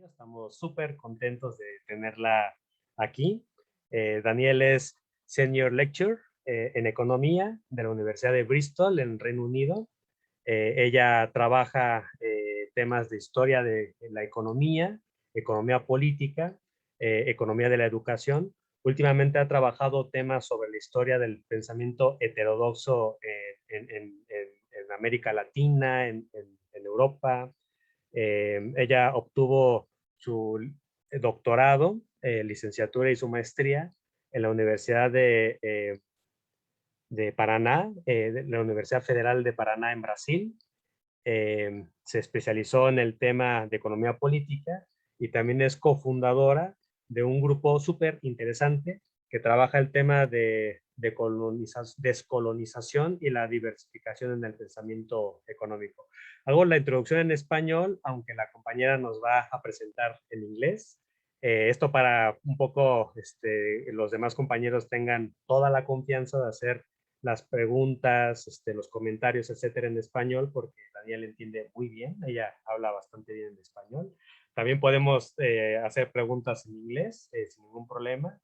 Estamos súper contentos de tenerla aquí. Danielle es Senior Lecturer en Economía de la Universidad de Bristol en Reino Unido. Ella trabaja temas de historia de la economía, economía política, economía de la educación. Últimamente ha trabajado temas sobre la historia del pensamiento heterodoxo en América Latina, en Europa. Ella obtuvo su doctorado, licenciatura y su maestría en la Universidad de Paraná, de la Universidad Federal de Paraná en Brasil. Se especializó en el tema de economía política y también es cofundadora de un grupo súper interesante que trabaja el tema de descolonización y la diversificación en el pensamiento económico. Hago la introducción en español, aunque la compañera nos va a presentar en inglés. Esto para un poco los demás compañeros tengan toda la confianza de hacer las preguntas, los comentarios, etcétera, en español, porque Daniel entiende muy bien, ella habla bastante bien en español. También podemos hacer preguntas en inglés, sin ningún problema.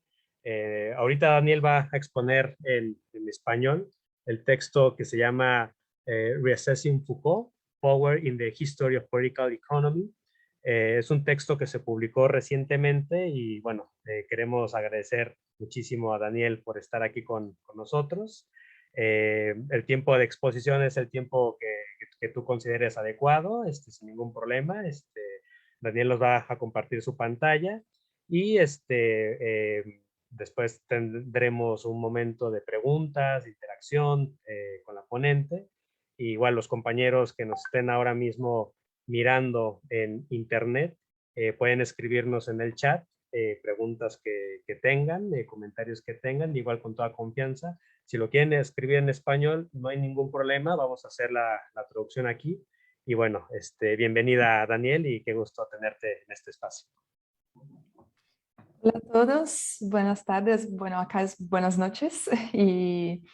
Ahorita Daniel va a exponer en español el texto que se llama Reassessing Foucault, Power in the History of Political Economy. Es un texto que se publicó recientemente y bueno, queremos agradecer muchísimo a Daniel por estar aquí con nosotros. El tiempo de exposición es el tiempo que tú consideres adecuado, sin ningún problema. Daniel nos va a compartir su pantalla y después tendremos un momento de preguntas, de interacción con la ponente. Y igual los compañeros que nos estén ahora mismo mirando en internet pueden escribirnos en el chat preguntas que tengan, comentarios que tengan, igual con toda confianza. Si lo quieren escribir en español, no hay ningún problema, vamos a hacer la traducción aquí. Y bueno, bienvenida Daniel y qué gusto tenerte en este espacio. Hola a todos, buenas tardes, bueno, acá es buenas noches y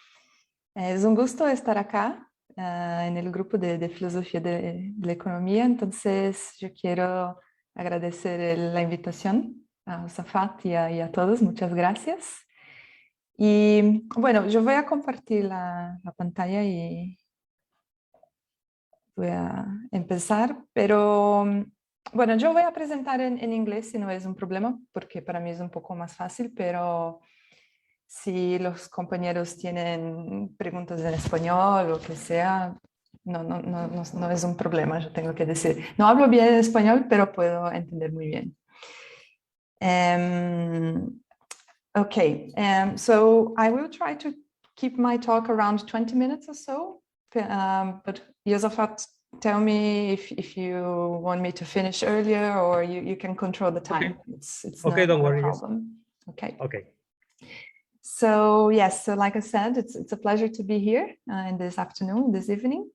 es un gusto estar acá en el grupo de Filosofía de la Economía. Entonces yo quiero agradecer la invitación a Safat y a todos, muchas gracias. Y bueno, yo voy a compartir la pantalla y voy a empezar, pero bueno, yo voy a presentar en inglés si no es un problema, porque para mí es un poco más fácil, pero si los compañeros tienen preguntas en español o lo que sea, no es un problema, yo tengo que decir. No hablo bien español, pero puedo entender muy bien. Okay, so I will try to keep my talk around 20 minutes or so, but Josafat, tell me if you want me to finish earlier or you can control the time. Okay, It's okay, don't worry. a problem. Okay. Okay. So yes, so like I said, it's a pleasure to be here in this afternoon, this evening.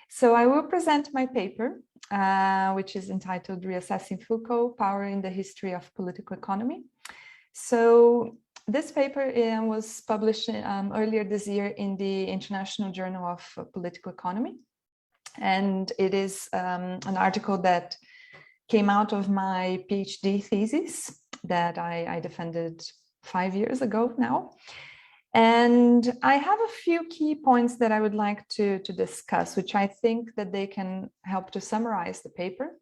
So I will present my paper, which is entitled Reassessing Foucault, Power in the History of Political Economy. So this paper was published earlier this year in the International Journal of Political Economy. And it is an article that came out of my PhD thesis that I defended 5 years ago now. And I have a few key points that I would like to discuss, which I think that they can help to summarize the paper.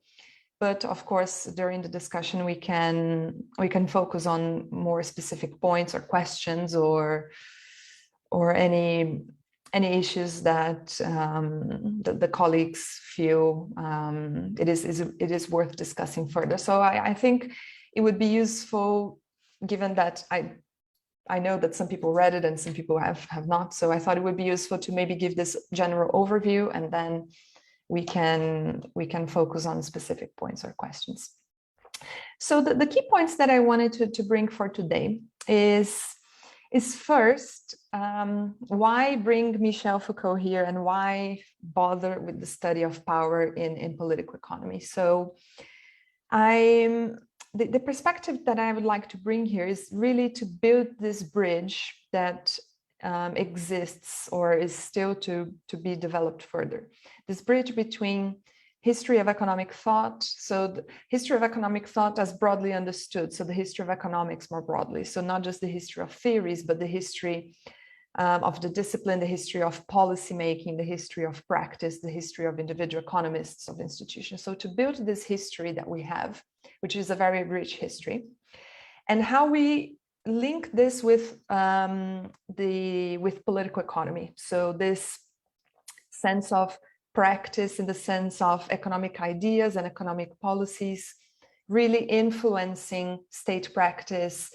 But of course, during the discussion, we can focus on more specific points or questions or any issues that the colleagues feel it is worth discussing further. So I think it would be useful, given that I know that some people read it and some people have not. So I thought it would be useful to maybe give this general overview, and then we can focus on specific points or questions. So the key points that I wanted to bring for today is first, why bring Michel Foucault here and why bother with the study of power in political economy? So the perspective that I would like to bring here is really to build this bridge that exists or is still to be developed further. This bridge between history of economic thought. So the history of economic thought as broadly understood. So the history of economics more broadly. So not just the history of theories, but the history of the discipline, the history of policymaking, the history of practice, the history of individual economists, of institutions. So to build this history that we have, which is a very rich history, and how we link this with political economy. So this sense of practice in the sense of economic ideas and economic policies really influencing state practice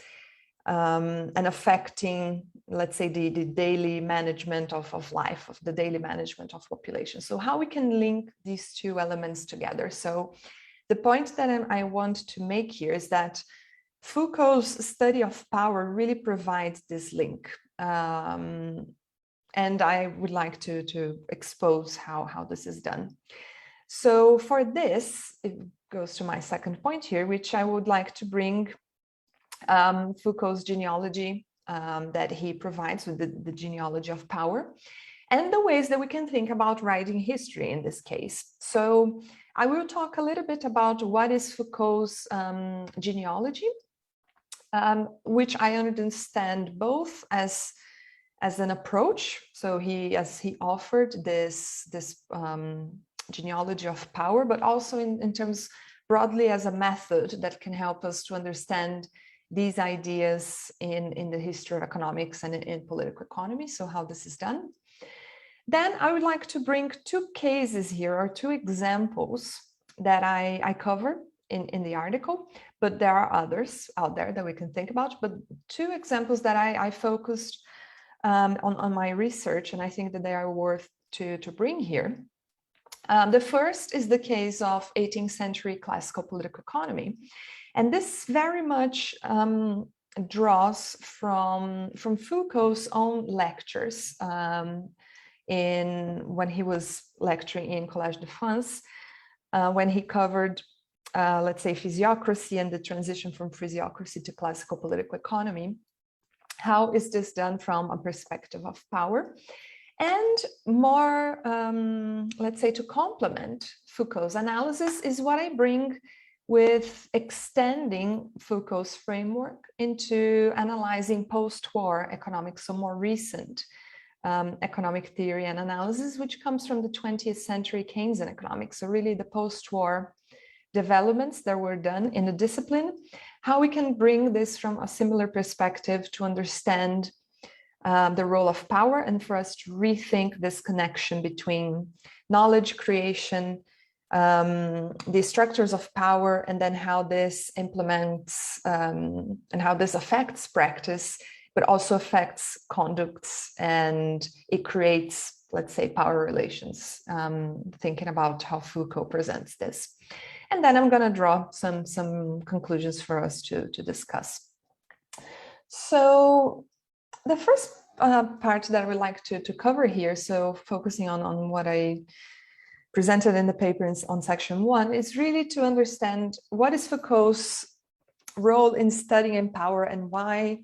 and affecting, let's say, the daily management of life, of the daily management of population. So how we can link these two elements together. So the point that I want to make here is that Foucault's study of power really provides this link. And I would like to expose how this is done. So for this, it goes to my second point here, which I would like to bring Foucault's genealogy that he provides with the genealogy of power and the ways that we can think about writing history in this case. So I will talk a little bit about what is Foucault's genealogy, which I understand both as an approach. So as he offered this genealogy of power, but also in terms broadly as a method that can help us to understand these ideas in the history of economics and in political economy. So how this is done. Then I would like to bring two cases here, or two examples that I cover in the article, but there are others out there that we can think about, but two examples that I focused on my research, and I think that they are worth to bring here. The first is the case of 18th century classical political economy. And this very much draws from Foucault's own lectures when he was lecturing in Collège de France, when he covered, let's say, physiocracy and the transition from physiocracy to classical political economy. How is this done from a perspective of power? And more, let's say, to complement Foucault's analysis is what I bring with extending Foucault's framework into analyzing post-war economics, so more recent economic theory and analysis, which comes from the 20th century Keynesian economics. So really the post-war developments that were done in the discipline, how we can bring this from a similar perspective to understand the role of power and for us to rethink this connection between knowledge creation, the structures of power, and then how this implements and how this affects practice, but also affects conducts, and it creates, let's say, power relations, thinking about how Foucault presents this. And then I'm going to draw some conclusions for us to discuss. So the first part that I would like to cover here, so focusing on what I presented in the paper on section 1, is really to understand what is Foucault's role in studying power and why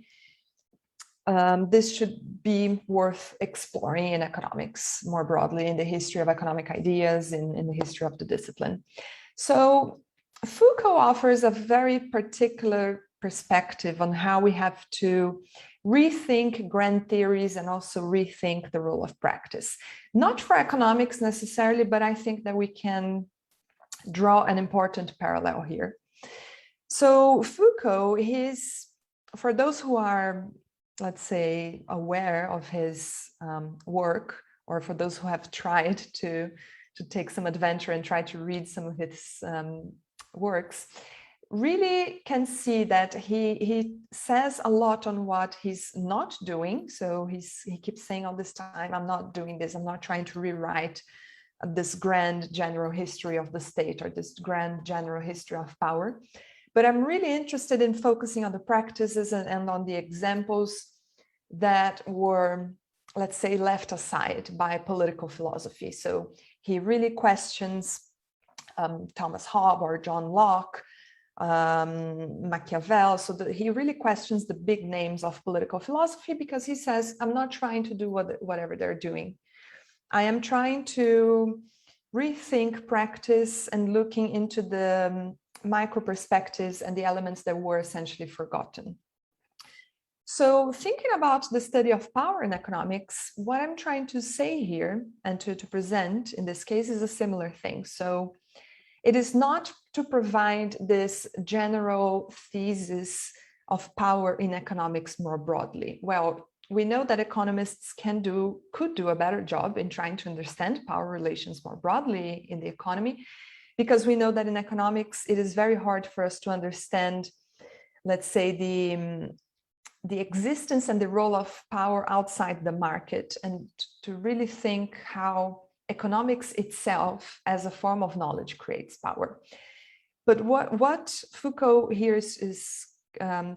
this should be worth exploring in economics more broadly, in the history of economic ideas, in the history of the discipline. So Foucault offers a very particular perspective on how we have to rethink grand theories and also rethink the role of practice. Not for economics necessarily, but I think that we can draw an important parallel here. So Foucault, for those who are, let's say, aware of his work, or for those who have tried to take some adventure and try to read some of his works, really can see that he says a lot on what he's not doing. So he keeps saying all this time, I'm not doing this, I'm not trying to rewrite this grand general history of the state or this grand general history of power. But I'm really interested in focusing on the practices and on the examples that were, let's say, left aside by political philosophy. So he really questions Thomas Hobbes or John Locke, Machiavelli. So he really questions the big names of political philosophy, because he says, I'm not trying to do whatever they're doing. I am trying to rethink practice and looking into the micro perspectives and the elements that were essentially forgotten. So thinking about the study of power in economics, what I'm trying to say here and to present in this case is a similar thing. So it is not to provide this general thesis of power in economics more broadly. Well, we know that economists could do a better job in trying to understand power relations more broadly in the economy, because we know that in economics, it is very hard for us to understand, let's say, the existence and the role of power outside the market, and to really think how economics itself as a form of knowledge creates power. But what Foucault here is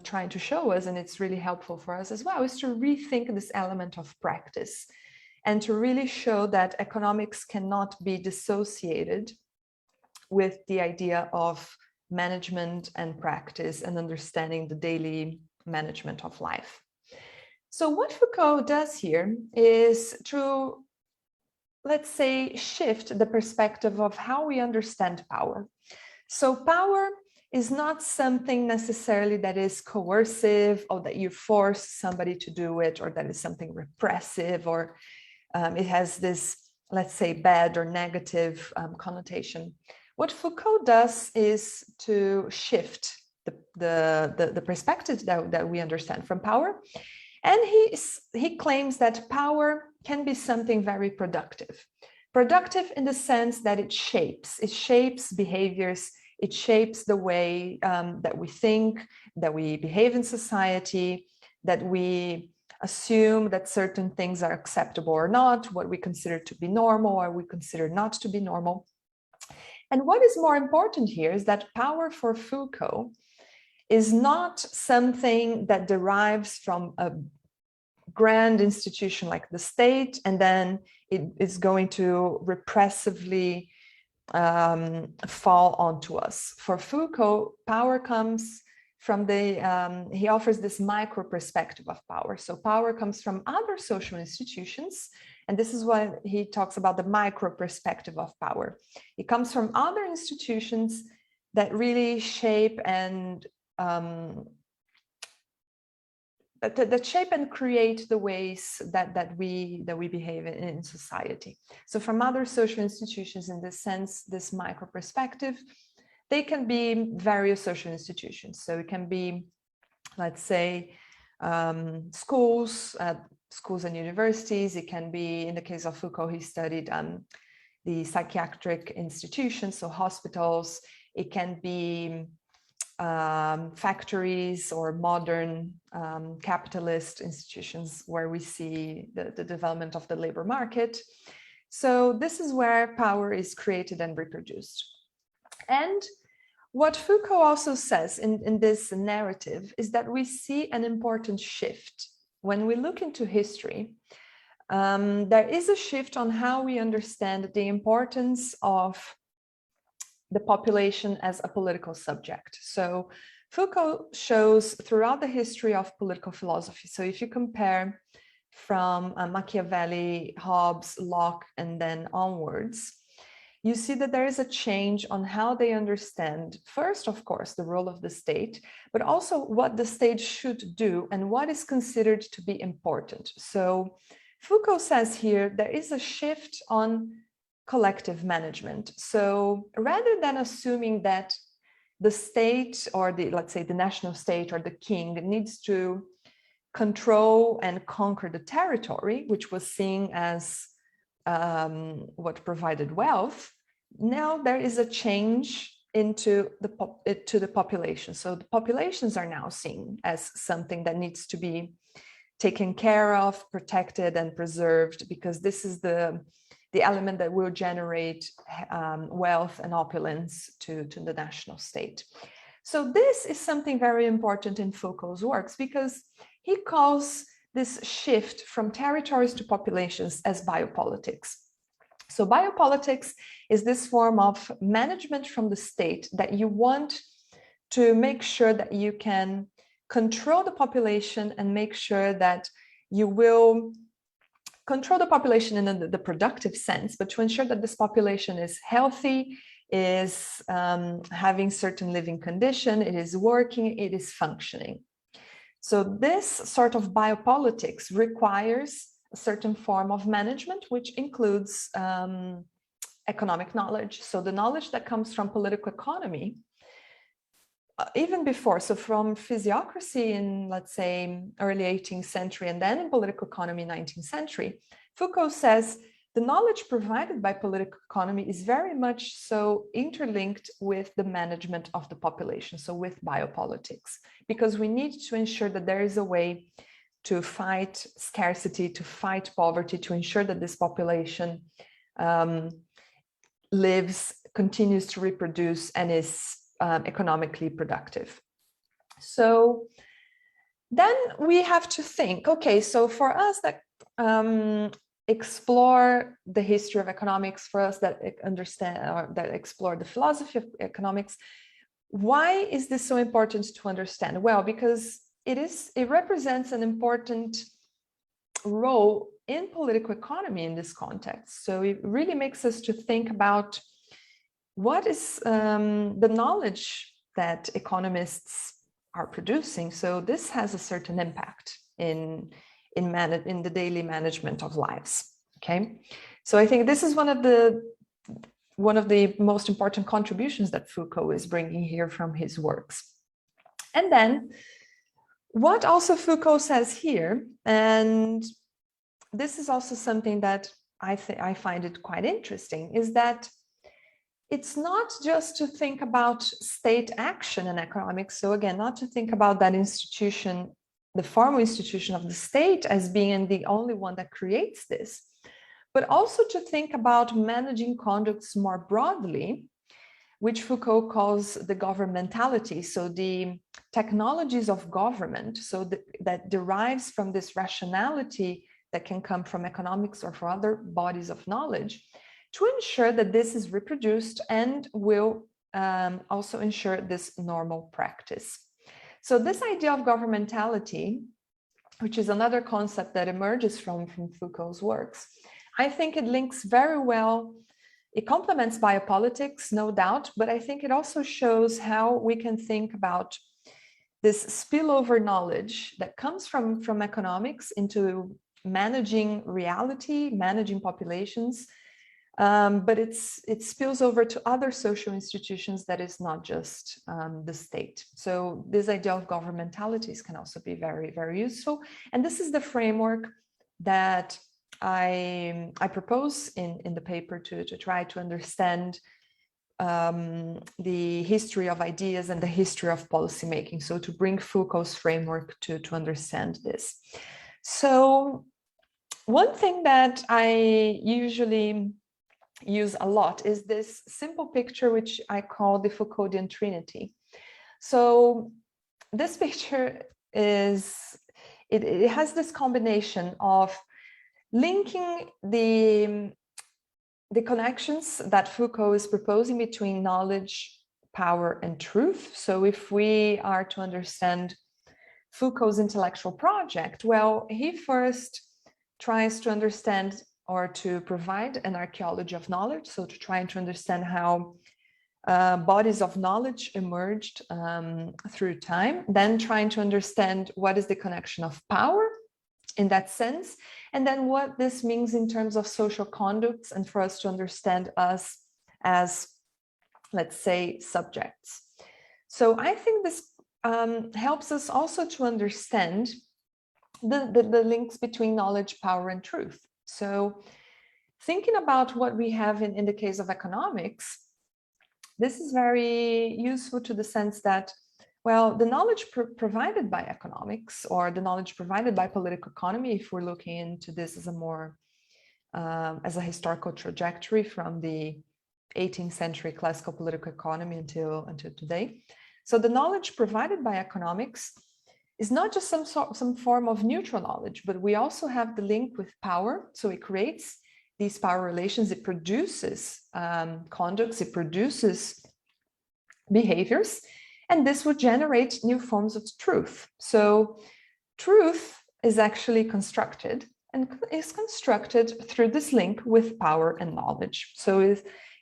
trying to show us, and it's really helpful for us as well, is to rethink this element of practice and to really show that economics cannot be dissociated with the idea of management and practice and understanding the daily management of life. So what Foucault does here is to, let's say, shift the perspective of how we understand power. So power is not something necessarily that is coercive or that you force somebody to do it, or that is something repressive, or it has this, let's say, bad or negative connotation. What Foucault does is to shift the perspective that we understand from power. And he claims that power can be something very productive. Productive in the sense that it shapes behaviors, it shapes the way that we think, that we behave in society, that we assume that certain things are acceptable or not, what we consider to be normal or we consider not to be normal. And what is more important here is that power for Foucault is not something that derives from a grand institution like the state, and then it is going to repressively fall onto us. For Foucault, power comes from he offers this micro perspective of power. So power comes from other social institutions, and this is what he talks about, the micro perspective of power. It comes from other institutions that really shape and that shape and create the ways that we behave in society. So from other social institutions, in this sense, this micro perspective, they can be various social institutions. So it can be, let's say, schools and universities. It can be, in the case of Foucault, he studied the psychiatric institutions, so hospitals. It can be factories or modern capitalist institutions where we see the development of the labor market. So this is where power is created and reproduced. And what Foucault also says in this narrative is that we see an important shift. When we look into history, there is a shift on how we understand the importance of the population as a political subject. So Foucault shows throughout the history of political philosophy. So if you compare from Machiavelli, Hobbes, Locke, and then onwards, you see that there is a change on how they understand, first, of course, the role of the state, but also what the state should do and what is considered to be important. So Foucault says here, there is a shift on collective management. So rather than assuming that the state or let's say the national state or the king needs to control and conquer the territory, which was seen as what provided wealth, now there is a change to the population. So the populations are now seen as something that needs to be taken care of, protected, and preserved, because this is the element that will generate wealth and opulence to the national state. So this is something very important in Foucault's works, because he calls this shift from territories to populations as biopolitics. So biopolitics is this form of management from the state that you want to make sure that you can control the population and make sure that you will control the population in the productive sense, but to ensure that this population is healthy, is having certain living condition, it is working, it is functioning. So this sort of biopolitics requires a certain form of management, which includes economic knowledge. So the knowledge that comes from political economy, even before, so from physiocracy in, let's say, early 18th century, and then in political economy, 19th century, Foucault says the knowledge provided by political economy is very much so interlinked with the management of the population, so with biopolitics, because we need to ensure that there is a way to fight scarcity, to fight poverty, to ensure that this population lives, continues to reproduce, and is economically productive. So then we have to think, okay, so for us that explore the history of economics, for us that understand or that explore the philosophy of economics, why is this so important to understand? Well, because it represents an important role in political economy in this context. So it really makes us to think about what is the knowledge that economists are producing. So this has a certain impact in the daily management of lives. Okay, so I think this is one of the most important contributions that Foucault is bringing here from his works. And then what also Foucault says here, and this is also something that I find it quite interesting, is that it's not just to think about state action in economics. So again, not to think about that institution, the formal institution of the state, as being the only one that creates this, but also to think about managing conducts more broadly, which Foucault calls the gubernamentality. So the technologies of government, so that derives from this rationality that can come from economics or from other bodies of knowledge, to ensure that this is reproduced and will also ensure this normal practice. So this idea of governmentality, which is another concept that emerges from Foucault's works, I think it links very well. It complements biopolitics, no doubt, but I think it also shows how we can think about this spillover knowledge that comes from economics into managing reality, managing populations, but it spills over to other social institutions that is not just the state. So this idea of governmentalities can also be very, very useful. And this is the framework that I propose in the paper to try to understand the history of ideas and the history of policymaking. So to bring Foucault's framework to understand this. So one thing that I usually use a lot is this simple picture, which I call the Fukodian Trinity. So this picture is, it has this combination of linking the connections that Foucault is proposing between knowledge, power, and truth. So if we are to understand Foucault's intellectual project, well, he first tries to understand or to provide an archaeology of knowledge, so to try to understand how bodies of knowledge emerged through time, then trying to understand what is the connection of power in that sense, and then what this means in terms of social conducts, and for us to understand us as, let's say, subjects. So I think this helps us also to understand the links between knowledge, power, and truth. So thinking about what we have in the case of economics, this is very useful to the sense that, well, the knowledge provided by economics, or the knowledge provided by political economy, if we're looking into this as a more, as a historical trajectory from the 18th century classical political economy until today. So the knowledge provided by economics is not just some form of neutral knowledge, but we also have the link with power. So it creates these power relations, it produces conducts, it produces behaviors, and this would generate new forms of truth. So truth is actually constructed, and is constructed through this link with power and knowledge. So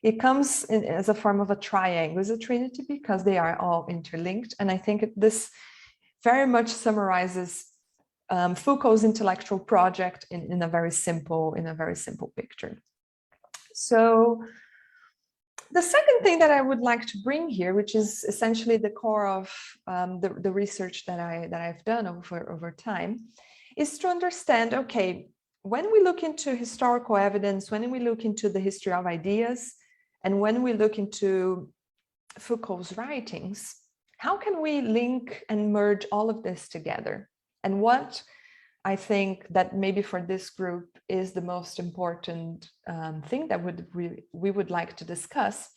it comes in as a form of a triangle, as a trinity, because they are all interlinked. And I think this very much summarizes Foucault's intellectual project in a very simple picture. So the second thing that I would like to bring here, which is essentially the core of the research that I've done over time, is to understand, okay, when we look into historical evidence, when we look into the history of ideas, and when we look into Foucault's writings, how can we link and merge all of this together? And what I think that maybe for this group is the most important thing that we would like to discuss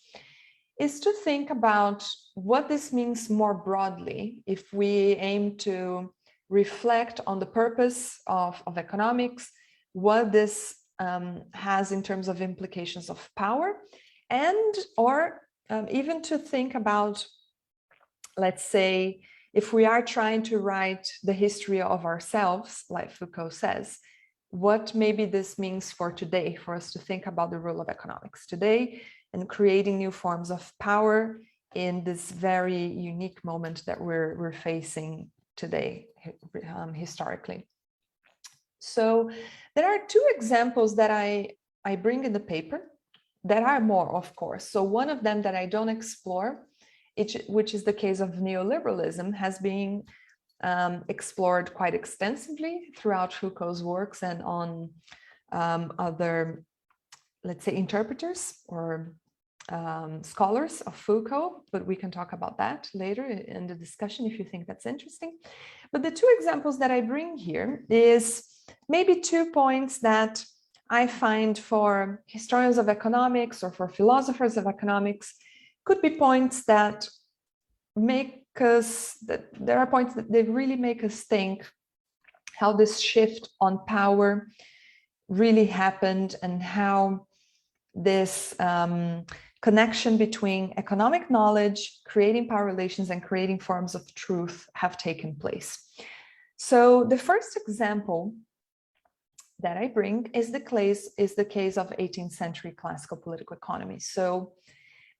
is to think about what this means more broadly if we aim to reflect on the purpose of economics, what this has in terms of implications of power, and or even to think about, let's say, if we are trying to write the history of ourselves, like Foucault says, what maybe this means for today, for us to think about the role of economics today and creating new forms of power in this very unique moment that we're facing today, historically. So there are two examples that I bring in the paper that are more, of course. So one of them that I don't explore, which is the case of neoliberalism, has been explored quite extensively throughout Foucault's works and on other, let's say, interpreters or scholars of Foucault, but we can talk about that later in the discussion if you think that's interesting. But the two examples that I bring here is maybe 2 points that I find for historians of economics or for philosophers of economics could be points that make us, that there are points that they really make us think how this shift on power really happened and how this connection between economic knowledge, creating power relations, and creating forms of truth have taken place. So the first example that I bring is the case of 18th century classical political economy. So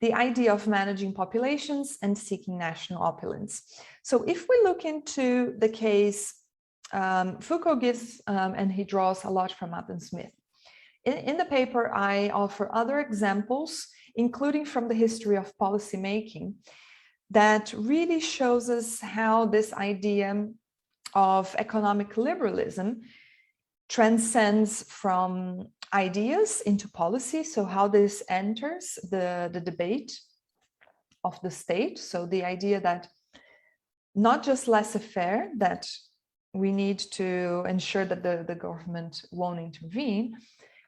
the idea of managing populations and seeking national opulence. So if we look into the case, Foucault gives, and he draws a lot from Adam Smith. In the paper, I offer other examples, including from the history of policymaking, that really shows us how this idea of economic liberalism transcends from ideas into policy. So how this enters the debate of the state. So the idea that not just laissez-faire, that we need to ensure that the government won't intervene,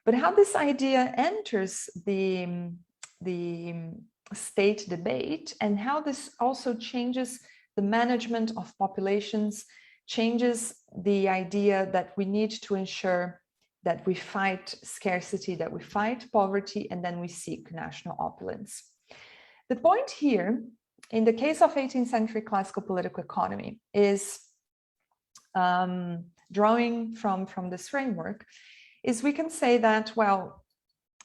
but how this idea enters the state debate and how this also changes the management of populations, changes the idea that we need to ensure that we fight scarcity, that we fight poverty, and then we seek national opulence. The point here, in the case of 18th century classical political economy, is drawing from this framework, is we can say that, well,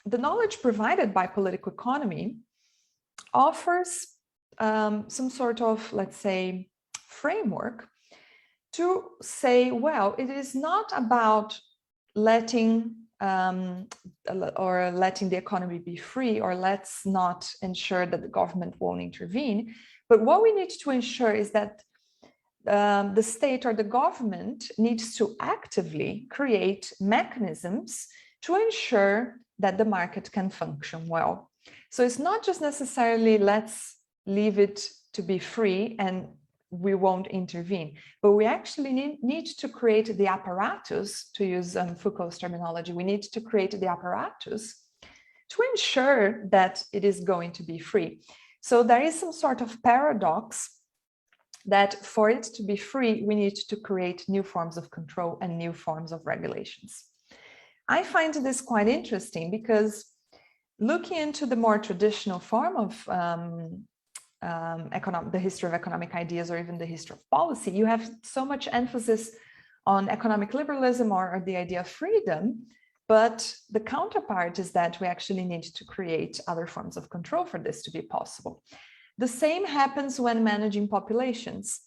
the knowledge provided by political economy offers some sort of, let's say, framework to say, well, it is not about letting the economy be free, or let's not ensure that the government won't intervene. But what we need to ensure is that the state or the government needs to actively create mechanisms to ensure that the market can function well. So it's not just necessarily let's leave it to be free and we won't intervene, but we actually need to create the apparatus, to use Foucault's terminology. We need to create the apparatus to ensure that it is going to be free. So there is some sort of paradox that for it to be free, we need to create new forms of control and new forms of regulations. I find this quite interesting because looking into the more traditional form of the history of economic ideas, or even the history of policy, you have so much emphasis on economic liberalism or the idea of freedom, but the counterpart is that we actually need to create other forms of control for this to be possible. The same happens when managing populations.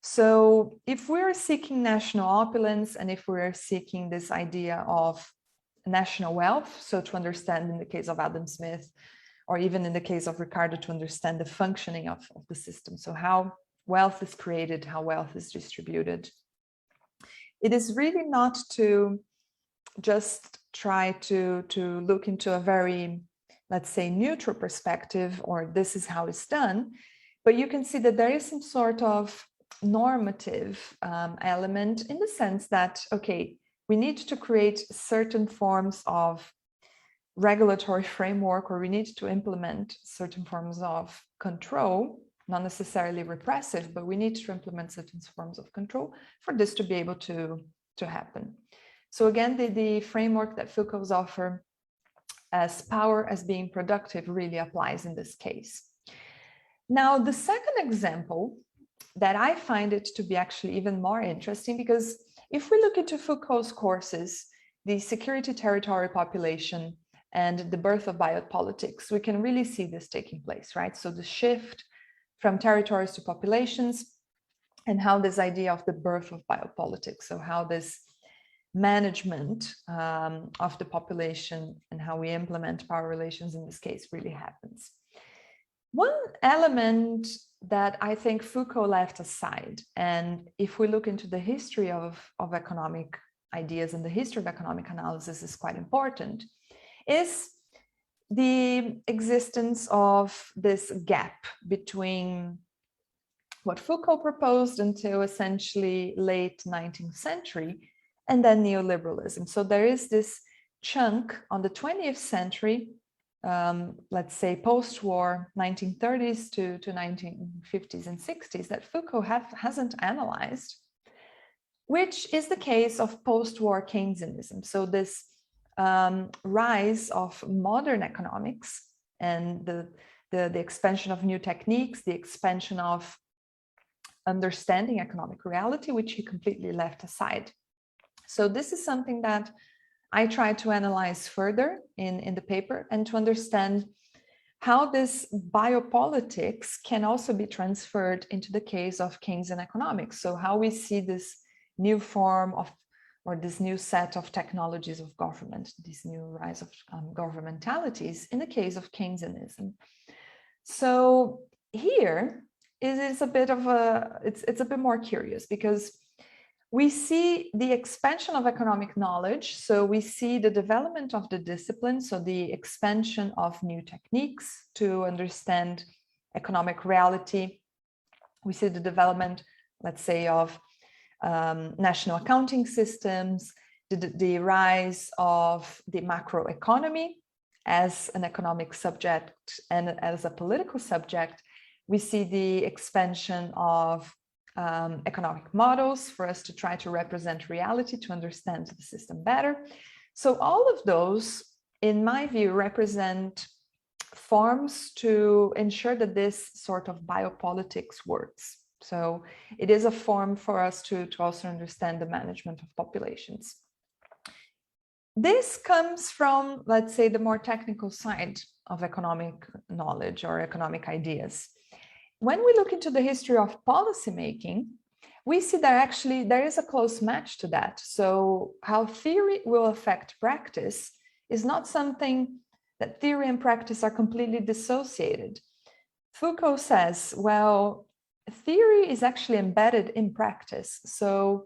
So if we're seeking national opulence, and if we're seeking this idea of national wealth, so to understand in the case of Adam Smith, or even in the case of Ricardo, to understand the functioning of the system, so how wealth is created, how wealth is distributed, it is really not to just try to look into a very, let's say, neutral perspective, or this is how it's done, but you can see that there is some sort of normative element, in the sense that, okay, we need to create certain forms of regulatory framework, or we need to implement certain forms of control, not necessarily repressive, but we need to implement certain forms of control for this to be able to happen. So again, the framework that Foucault's offer as power as being productive really applies in this case. Now, the second example that I find it to be actually even more interesting, because if we look into Foucault's courses, the security, territory, population, and the birth of biopolitics, we can really see this taking place, right? So the shift from territories to populations, and how this idea of the birth of biopolitics, so how this management of the population and how we implement power relations in this case really happens. One element that I think Foucault left aside, and if we look into the history of economic ideas and the history of economic analysis is quite important, is the existence of this gap between what Foucault proposed until essentially late 19th century and then neoliberalism. So there is this chunk on the 20th century, let's say post-war 1930s to 1950s and 60s, that Foucault hasn't analyzed, which is the case of post-war Keynesianism. So this rise of modern economics and the expansion of new techniques, the expansion of understanding economic reality, which he completely left aside. So this is something that I try to analyze further in the paper, and to understand how this biopolitics can also be transferred into the case of Keynesian economics. So how we see this new form of, or this new set of technologies of government, this new rise of governmentalities in the case of Keynesianism. So here it is a bit of it's a bit more curious, because we see the expansion of economic knowledge. So we see the development of the discipline, so the expansion of new techniques to understand economic reality. We see the development, let's say, of national accounting systems, the rise of the macroeconomy as an economic subject and as a political subject. We see the expansion of economic models for us to try to represent reality, to understand the system better. So all of those, in my view, represent forms to ensure that this sort of biopolitics works. So it is a form for us to also understand the management of populations. This comes from, let's say, the more technical side of economic knowledge or economic ideas. When we look into the history of policymaking, we see that actually there is a close match to that. So how theory will affect practice is not something that theory and practice are completely dissociated. Foucault says, well, theory is actually embedded in practice. So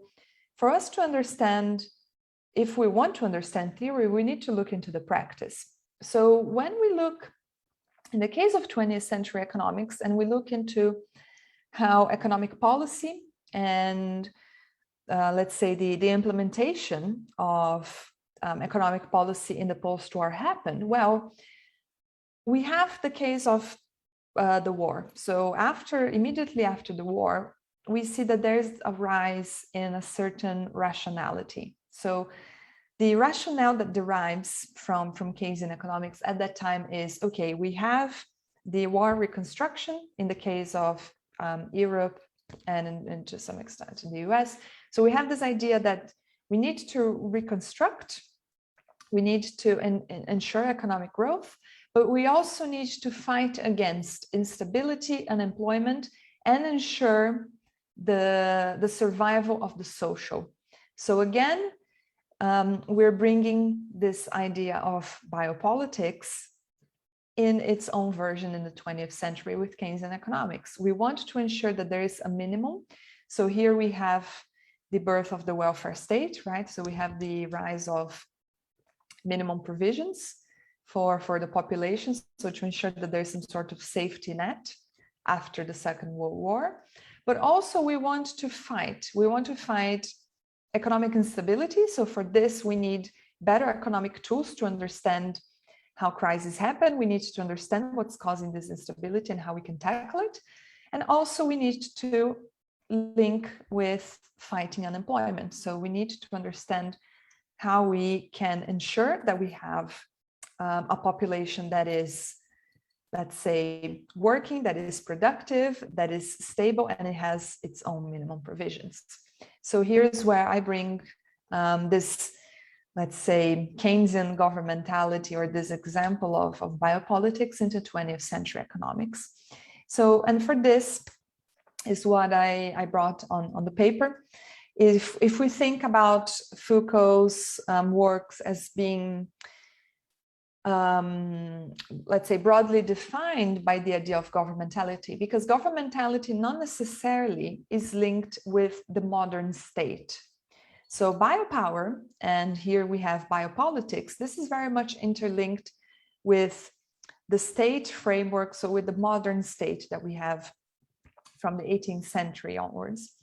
for us to understand, if we want to understand theory, we need to look into the practice. So when we look in the case of 20th century economics, and we look into how economic policy and let's say the implementation of economic policy in the post-war happened, well, we have the case of the war. So immediately after the war, we see that there's a rise in a certain rationality. So the rationale that derives from Keynesian economics at that time is, okay, we have the war reconstruction in the case of Europe and to some extent in the US. So we have this idea that we need to reconstruct, we need to ensure economic growth, but we also need to fight against instability, unemployment, and ensure the survival of the social. So again, we're bringing this idea of biopolitics in its own version in the 20th century with Keynesian economics. We want to ensure that there is a minimum. So here we have the birth of the welfare state, right? So we have the rise of minimum provisions for the population, so to ensure that there's some sort of safety net after the Second World War. But also we want to fight economic instability. So for this, we need better economic tools to understand how crises happen. We need to understand what's causing this instability and how we can tackle it. And also we need to link with fighting unemployment. So we need to understand how we can ensure that we have a population that is, let's say, working, that is productive, that is stable, and it has its own minimum provisions. So here's where I bring this, let's say, Keynesian governmentality, or this example of biopolitics into 20th century economics. So, and for this is what I brought on the paper. If we think about Foucault's works as being, let's say, broadly defined by the idea of governmentality, because governmentality not necessarily is linked with the modern state. So biopower, and here we have biopolitics, this is very much interlinked with the state framework, so with the modern state that we have from the 18th century onwards.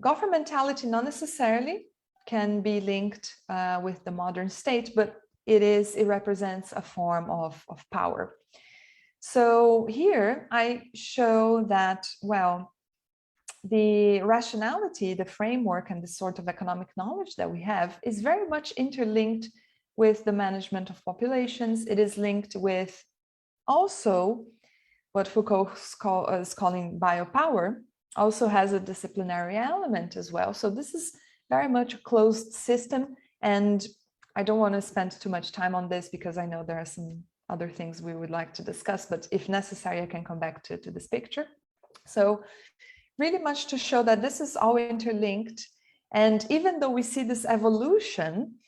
Governmentality not necessarily can be linked with the modern state, but it represents a form of power. So here I show that, well, the rationality, the framework, and the sort of economic knowledge that we have is very much interlinked with the management of populations. It is linked with also what Foucault is calling biopower, also has a disciplinary element as well. So this is very much a closed system, and I don't want to spend too much time on this because I know there are some other things we would like to discuss, but if necessary, I can come back to this picture. So really much to show that this is all interlinked. And even though we see this evolution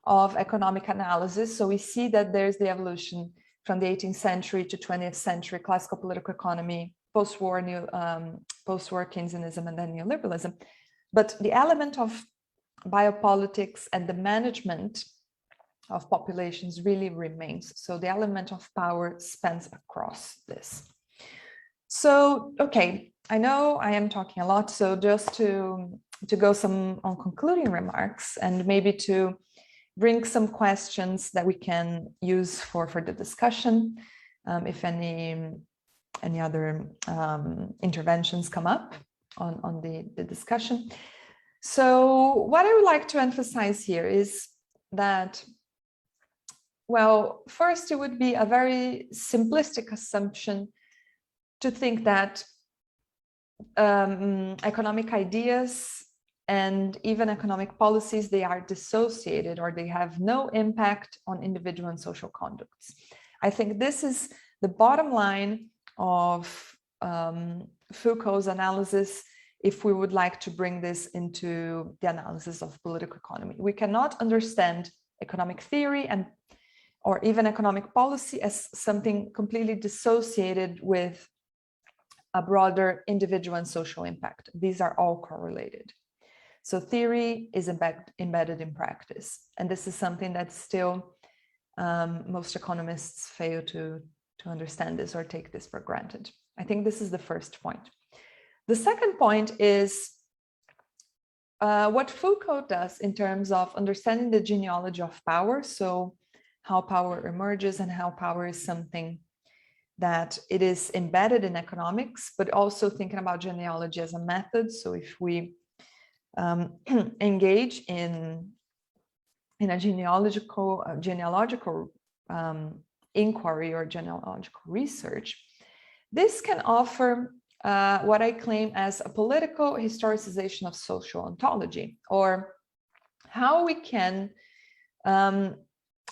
of economic analysis, so we see that there's the evolution from the 18th century to 20th century, classical political economy, post-war Keynesianism, and then neoliberalism. But the element of biopolitics and the management of populations really remains. So the element of power spans across this. So, okay, I know I am talking a lot, so just to go on concluding remarks and maybe to bring some questions that we can use for the discussion, if any other interventions come up on the discussion. So what I would like to emphasize here is that, well, first it would be a very simplistic assumption to think that economic ideas and even economic policies, they are dissociated or they have no impact on individual and social conducts. I think this is the bottom line of Foucault's analysis if we would like to bring this into the analysis of political economy. We cannot understand economic theory or even economic policy as something completely dissociated with a broader individual and social impact. These are all correlated. So theory is embedded in practice. And this is something that still most economists fail to understand this or take this for granted. I think this is the first point. The second point is what Foucault does in terms of understanding the genealogy of power. So how power emerges and how power is something that it is embedded in economics, but also thinking about genealogy as a method. So if we engage in a genealogical inquiry or genealogical research, this can offer what I claim as a political historicization of social ontology, or how we can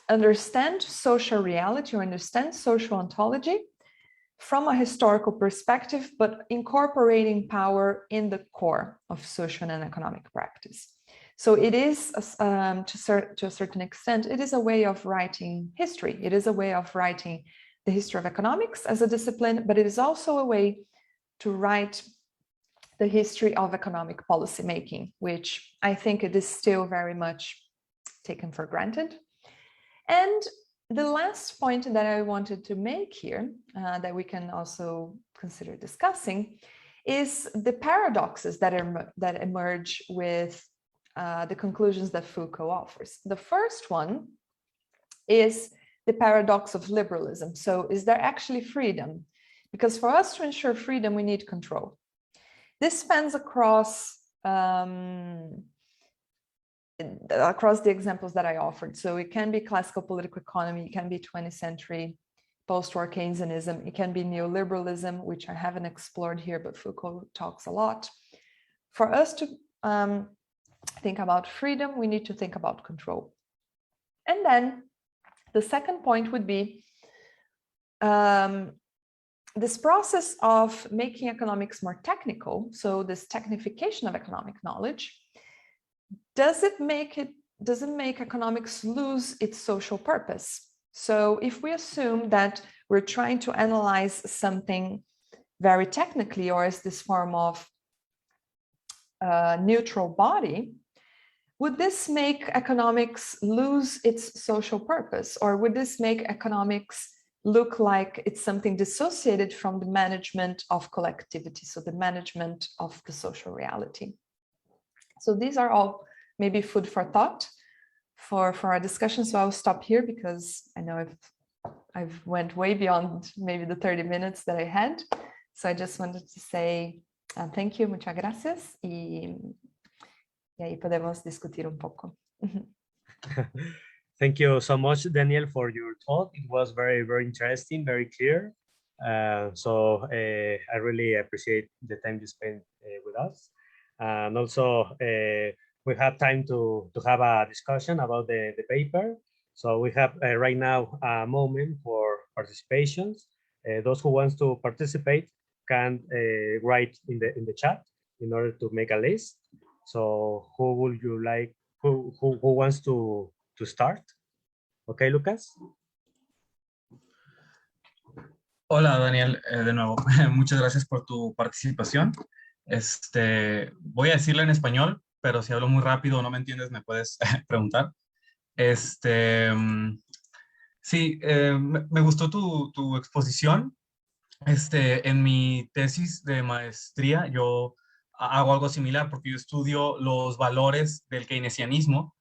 understand social reality or understand social ontology from a historical perspective, but incorporating power in the core of social and economic practice. So it is, to a certain extent, it is a way of writing history. It is a way of writing the history of economics as a discipline, but it is also a way to write the history of economic policy making, which I think it is still very much taken for granted. And the last point that I wanted to make here, that we can also consider discussing, is the paradoxes that emerge with the conclusions that Foucault offers. The first one is the paradox of liberalism. So is there actually freedom? Because for us to ensure freedom, we need control. This spans across the examples that I offered. So it can be classical political economy, it can be 20th century post-war Keynesianism, it can be neoliberalism, which I haven't explored here, but Foucault talks a lot. For us to think about freedom, we need to think about control. And then the second point would be this process of making economics more technical, so this technification of economic knowledge, does it make economics lose its social purpose? So if we assume that we're trying to analyze something very technically, or as this form of neutral body, would this make economics lose its social purpose? Or would this make economics look like it's something dissociated from the management of collectivity, so the management of the social reality? So these are all maybe food for thought for our discussion. So I'll stop here because I know I've went way beyond maybe the 30 minutes that I had. So I just wanted to say thank you, muchas gracias, y ahí podemos discutir un poco. Thank you so much, Danielle, for your talk. It was very, very interesting, very clear. So I really appreciate the time you spent with us. And also, we have time to have a discussion about the paper. So we have right now a moment for participations. Those who want to participate can write in the chat in order to make a list. So who would you like, who wants to start? Okay, Lucas. Hola, Daniel, de nuevo. Muchas gracias por tu participación. Voy a decirlo en español, pero si hablo muy rápido o no me entiendes, me puedes preguntar. Sí, me gustó tu exposición. En mi tesis de maestría, yo hago algo similar porque yo estudio los valores del keynesianismo,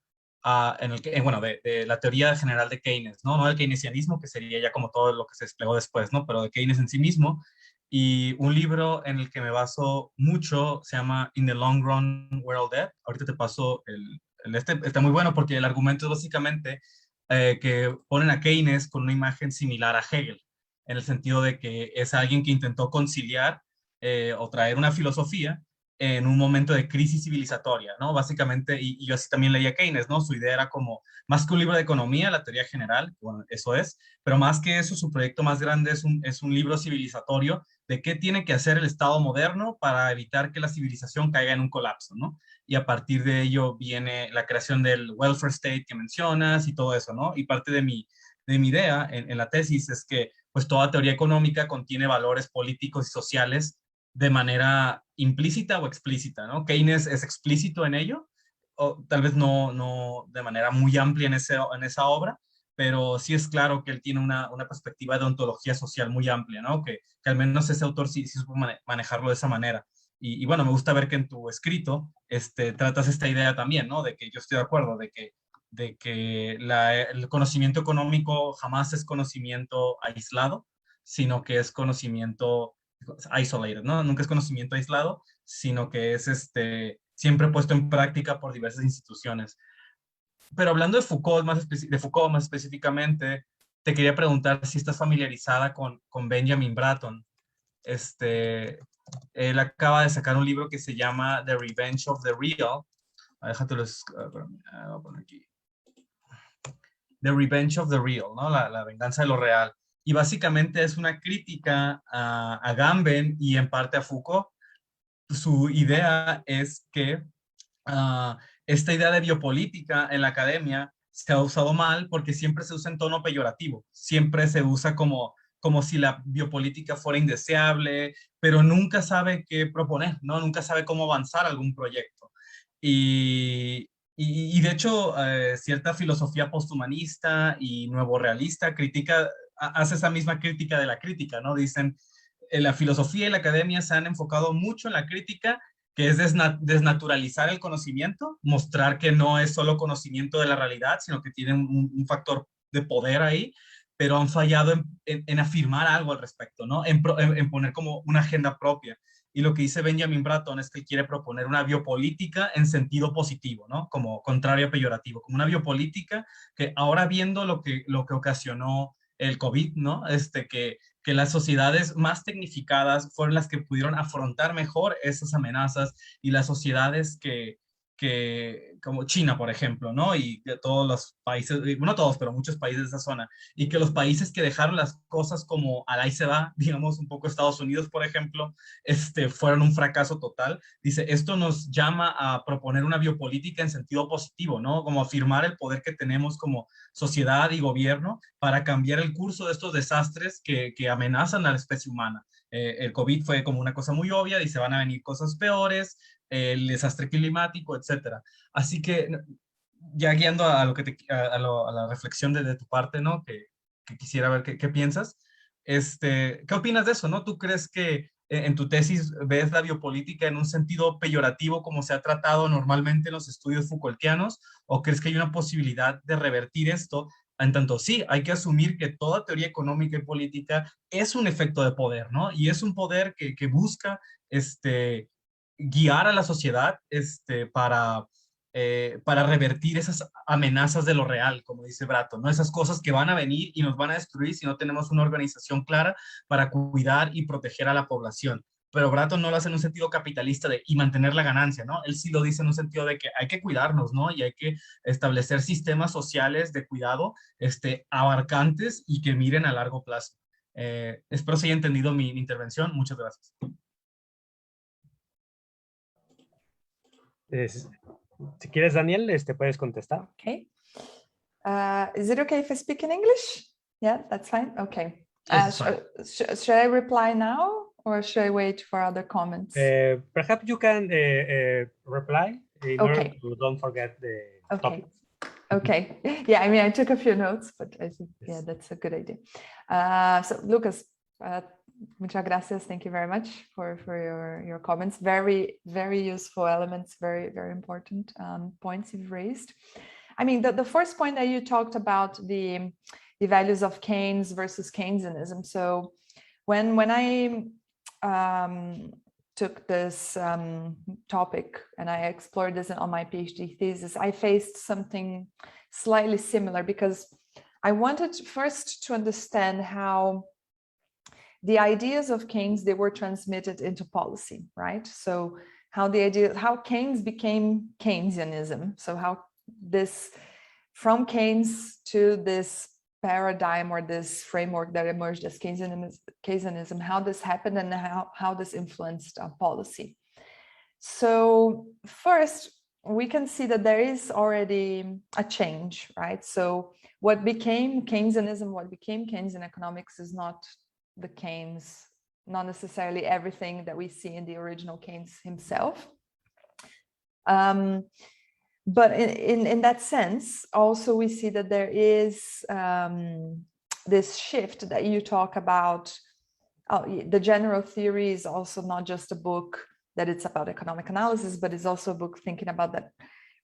de la teoría general de Keynes, ¿no? No del keynesianismo, que sería ya como todo lo que se desplegó después, ¿no? Pero de Keynes en sí mismo. Y un libro en el que me baso mucho se llama In the Long Run, We're All Dead. Ahorita te paso está muy bueno porque el argumento es básicamente que ponen a Keynes con una imagen similar a Hegel, en el sentido de que es alguien que intentó conciliar o traer una filosofía en un momento de crisis civilizatoria, ¿no? Básicamente, y yo así también leía Keynes, ¿no? Su idea era como, más que un libro de economía, la teoría general, bueno, eso es, pero más que eso, su proyecto más grande es un libro civilizatorio de qué tiene que hacer el Estado moderno para evitar que la civilización caiga en un colapso, ¿no? Y a partir de ello viene la creación del welfare state que mencionas y todo eso, ¿no? Y parte de mi idea en la tesis es que pues toda teoría económica contiene valores políticos y sociales de manera implícita o explícita, ¿no? Keynes es explícito en ello, o tal vez no de manera muy amplia en esa obra, pero sí es claro que él tiene una perspectiva de ontología social muy amplia, ¿no? Que al menos ese autor sí supo manejarlo de esa manera. Y bueno, me gusta ver que en tu escrito tratas esta idea también, ¿no? De que yo estoy de acuerdo, de que el conocimiento económico jamás es conocimiento aislado, sino que es conocimiento isolated, ¿no? Nunca es conocimiento aislado, sino que es siempre puesto en práctica por diversas instituciones. Pero hablando de Foucault más específicamente, te quería preguntar si estás familiarizada con Benjamin Bratton. Él acaba de sacar un libro que se llama The Revenge of the Real. Déjate voy a poner aquí. The Revenge of the Real, ¿no? La venganza de lo real. Y básicamente es una crítica a Agamben y en parte a Foucault. Su idea es que esta idea de biopolítica en la academia se ha usado mal porque siempre se usa en tono peyorativo. Siempre se usa como si la biopolítica fuera indeseable, pero nunca sabe qué proponer, ¿no? Nunca sabe cómo avanzar algún proyecto. Y de hecho, cierta filosofía posthumanista y nuevo realista hace esa misma crítica de la crítica, ¿no? Dicen, la filosofía y la academia se han enfocado mucho en la crítica, que es desnaturalizar el conocimiento, mostrar que no es solo conocimiento de la realidad, sino que tiene un factor de poder ahí, pero han fallado en afirmar algo al respecto, ¿no? En poner como una agenda propia. Y lo que dice Benjamin Bratton es que él quiere proponer una biopolítica en sentido positivo, ¿no? Como contrario a peyorativo, como una biopolítica que ahora viendo lo que ocasionó el COVID, ¿no? Que las sociedades más tecnificadas fueron las que pudieron afrontar mejor esas amenazas y las sociedades como China, por ejemplo, ¿no? Y de todos los países, no todos, pero muchos países de esa zona, y que los países que dejaron las cosas como al ahí se va, digamos, un poco Estados Unidos, por ejemplo, fueron un fracaso total. Dice, esto nos llama a proponer una biopolítica en sentido positivo, ¿no? Como afirmar el poder que tenemos como sociedad y gobierno para cambiar el curso de estos desastres que amenazan a la especie humana. El COVID fue como una cosa muy obvia y se van a venir cosas peores, el desastre climático, etcétera. Así que ya guiando a la reflexión de tu parte, ¿no? Que quisiera ver qué piensas. ¿Qué opinas de eso, no? ¿Tú crees que en tu tesis ves la biopolítica en un sentido peyorativo como se ha tratado normalmente en los estudios Foucaultianos? ¿O crees que hay una posibilidad de revertir esto? En tanto, sí, hay que asumir que toda teoría económica y política es un efecto de poder, ¿no? Y es un poder que busca guiar a la sociedad para revertir esas amenazas de lo real, como dice Bratton, ¿no? Esas cosas que van a venir y nos van a destruir si no tenemos una organización clara para cuidar y proteger a la población. Pero Bratton no lo hace en un sentido capitalista y mantener la ganancia, ¿no? Él sí lo dice en un sentido de que hay que cuidarnos, ¿no? Y hay que establecer sistemas sociales de cuidado abarcantes y que miren a largo plazo. Espero se haya entendido mi intervención. Muchas gracias. Si quieres, Daniel, puedes contestar. Okay. Is it okay if I speak in English? Yeah, that's fine. Okay. Yes, should I reply now or should I wait for other comments? Perhaps you can reply in order to don't forget the topic. Okay. Yeah, I mean, I took a few notes, but I think, yeah, that's a good idea. So, Lucas, muchas gracias. Thank you very much for your comments. Very, very useful elements, very, very important points you've raised. I mean, the first point that you talked about the values of Keynes versus Keynesianism. So when I took this topic and I explored this on my PhD thesis, I faced something slightly similar because I wanted first to understand how the ideas of Keynes, they were transmitted into policy, right? So how Keynes became Keynesianism. So how this, from Keynes to this paradigm or this framework that emerged as Keynesianism, how this happened and how this influenced policy. So first, we can see that there is already a change, right? So what became Keynesianism, what became Keynesian economics is not the Keynes, not necessarily everything that we see in the original Keynes himself. But in that sense, also we see that there is this shift that you talk about. The general theory is also not just a book that it's about economic analysis, but it's also a book thinking about that,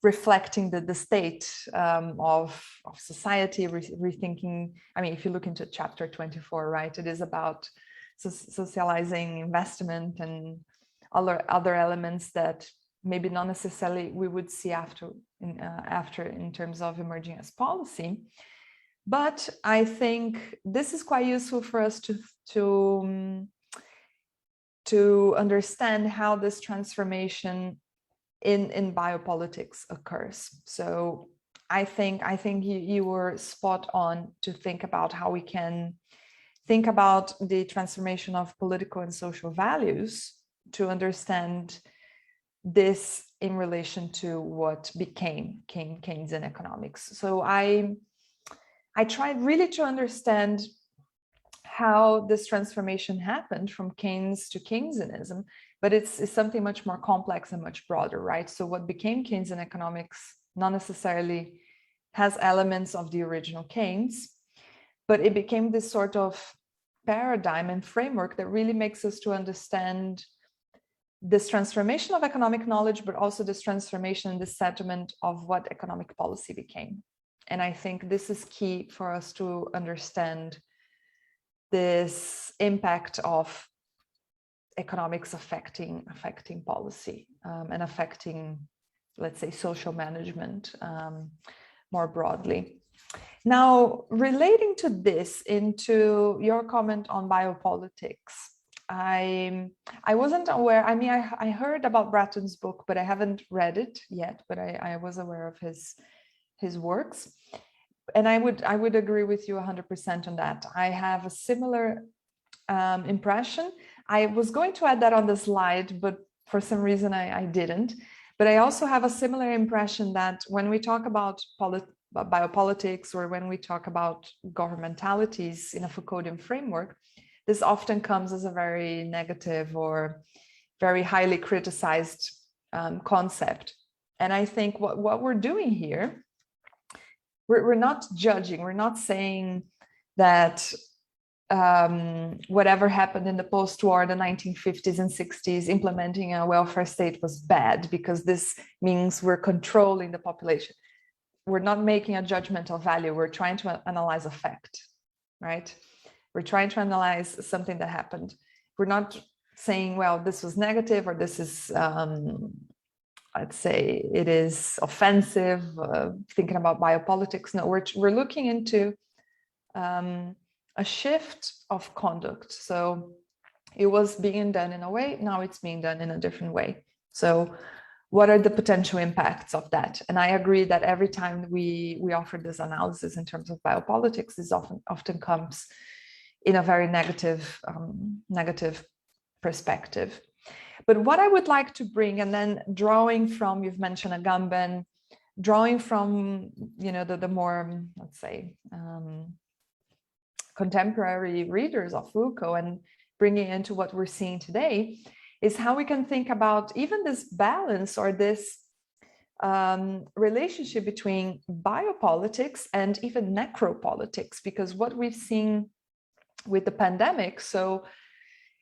reflecting the state of society, rethinking. I mean, if you look into chapter 24, right, it is about socializing investment and other elements that maybe not necessarily we would see after in terms of emerging as policy. But I think this is quite useful for us to to understand how this transformation in biopolitics occurs. So I think you were spot on to think about how we can think about the transformation of political and social values to understand this in relation to what became Keynesian economics. So I tried really to understand how this transformation happened from Keynes to Keynesianism, but it's something much more complex and much broader, right? So what became Keynesian economics not necessarily has elements of the original Keynes, but it became this sort of paradigm and framework that really makes us to understand this transformation of economic knowledge, but also this transformation and the settlement of what economic policy became. And I think this is key for us to understand this impact of economics affecting policy and affecting, let's say, social management more broadly. Now, relating to this, into your comment on biopolitics, I wasn't aware. I mean, I heard about Bratton's book, but I haven't read it yet. But I was aware of his works, and I would agree with you 100% on that. I have a similar impression. I was going to add that on the slide, but for some reason I didn't. But I also have a similar impression that when we talk about biopolitics, or when we talk about governmentalities in a Foucauldian framework, this often comes as a very negative or very highly criticized concept. And I think what we're doing here, we're not judging, we're not saying that whatever happened in the post-war, the 1950s and 60s, implementing a welfare state was bad because this means we're controlling the population. We're not making a judgmental value. We're trying to analyze effect, right? We're trying to analyze something that happened. We're not saying, well, this was negative, or this is, I'd say it is offensive, thinking about biopolitics. No, we're looking into a shift of conduct. So it was being done in a way, now it's being done in a different way. So what are the potential impacts of that? And I agree that every time we offer this analysis in terms of biopolitics, this often comes in a very negative perspective. But what I would like to bring, and then drawing from, you've mentioned Agamben, drawing from, you know, the more, let's say, contemporary readers of Foucault, and bringing into what we're seeing today, is how we can think about even this balance, or this relationship between biopolitics and even necropolitics, because what we've seen with the pandemic, so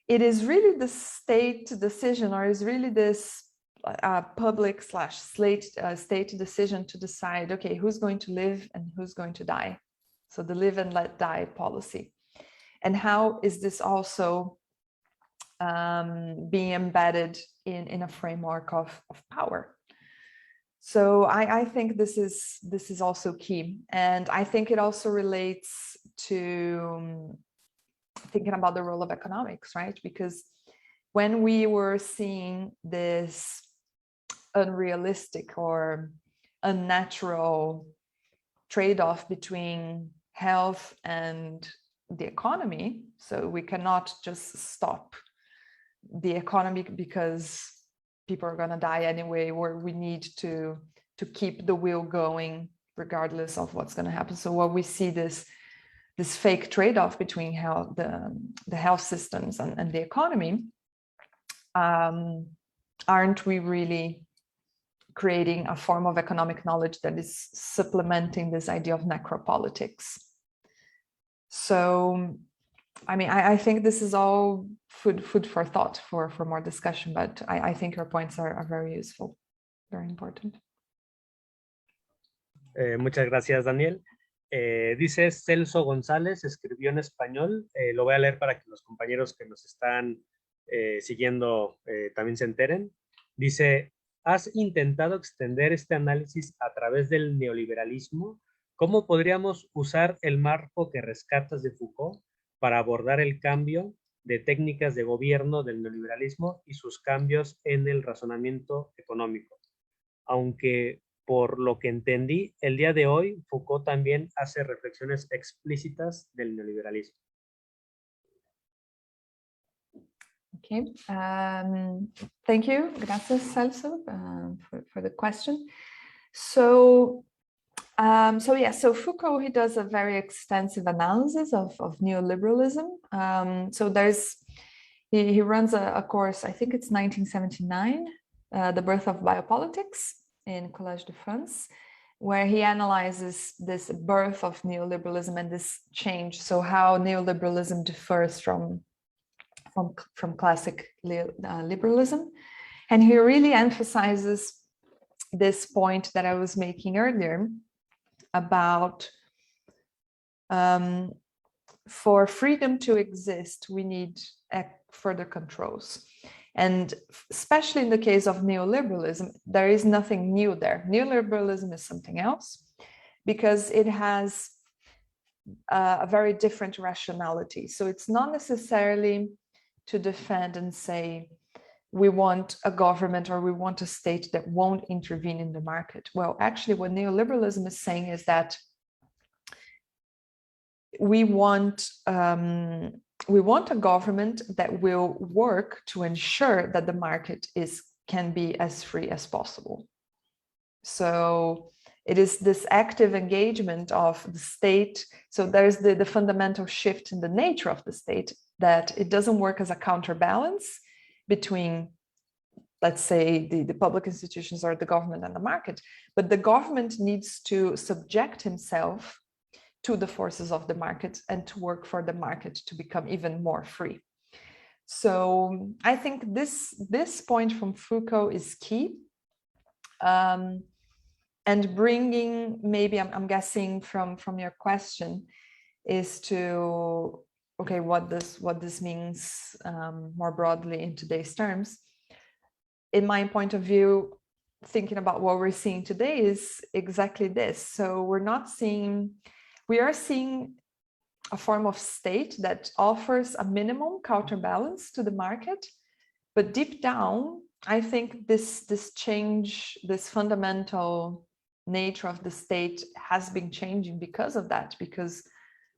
it is really the state decision, or is really this public / state decision to decide, okay, who's going to live and who's going to die. So the live and let die policy. And how is this also being embedded in a framework of power? So I think this is also key. And I think it also relates to thinking about the role of economics, right? Because when we were seeing this unrealistic or unnatural trade-off between health and the economy, so we cannot just stop the economy because people are going to die anyway, or we need to keep the wheel going regardless of what's going to happen. So what we see this fake trade-off between the health systems and the economy, aren't we really creating a form of economic knowledge that is supplementing this idea of necropolitics? So, I mean, I think this is all food for thought for more discussion, but I think your points are very useful, very important. Muchas gracias, Daniel. Dice Celso González, escribió en español, lo voy a leer para que los compañeros que nos están siguiendo también se enteren. Dice, ¿has intentado extender este análisis a través del neoliberalismo? ¿Cómo podríamos usar el marco que rescatas de Foucault para abordar el cambio de técnicas de gobierno del neoliberalismo y sus cambios en el razonamiento económico. Aunque, por lo que entendí, el día de hoy Foucault también hace reflexiones explícitas del neoliberalismo. Okay, thank you. Gracias, Celso, for the question. So Foucault, he does a very extensive analysis of neoliberalism. He runs a course, I think it's 1979, The Birth of Biopolitics in Collège de France, where he analyzes this birth of neoliberalism and this change. So how neoliberalism differs from classic liberalism. And he really emphasizes this point that I was making earlier about for freedom to exist, we need further controls. And especially in the case of neoliberalism, there is nothing new there. Neoliberalism is something else because it has a very different rationality. So it's not necessarily to defend and say, we want a government or we want a state that won't intervene in the market. Well, actually, what neoliberalism is saying is that we want a government that will work to ensure that the market can be as free as possible. So it is this active engagement of the state. So there's the fundamental shift in the nature of the state, that it doesn't work as a counterbalance between, let's say, the public institutions or the government and the market, but the government needs to subject himself to the forces of the market and to work for the market to become even more free. So I think this point from Foucault is key. And bringing, maybe I'm guessing from your question, is to, okay, what this means more broadly in today's terms. In my point of view, thinking about what we're seeing today is exactly this. So we are seeing a form of state that offers a minimum counterbalance to the market, but deep down, I think this change, this fundamental nature of the state has been changing because of that, because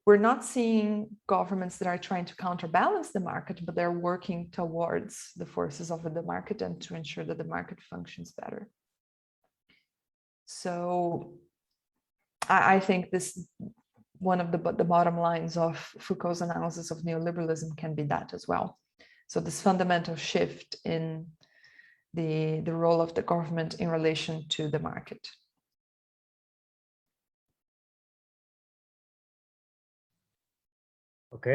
we're not seeing governments that are trying to counterbalance the market, but they're working towards the forces of the market and to ensure that the market functions better. So I think this, one of the bottom lines of Foucault's analysis of neoliberalism can be that as well. So this fundamental shift in the role of the government in relation to the market. Ok.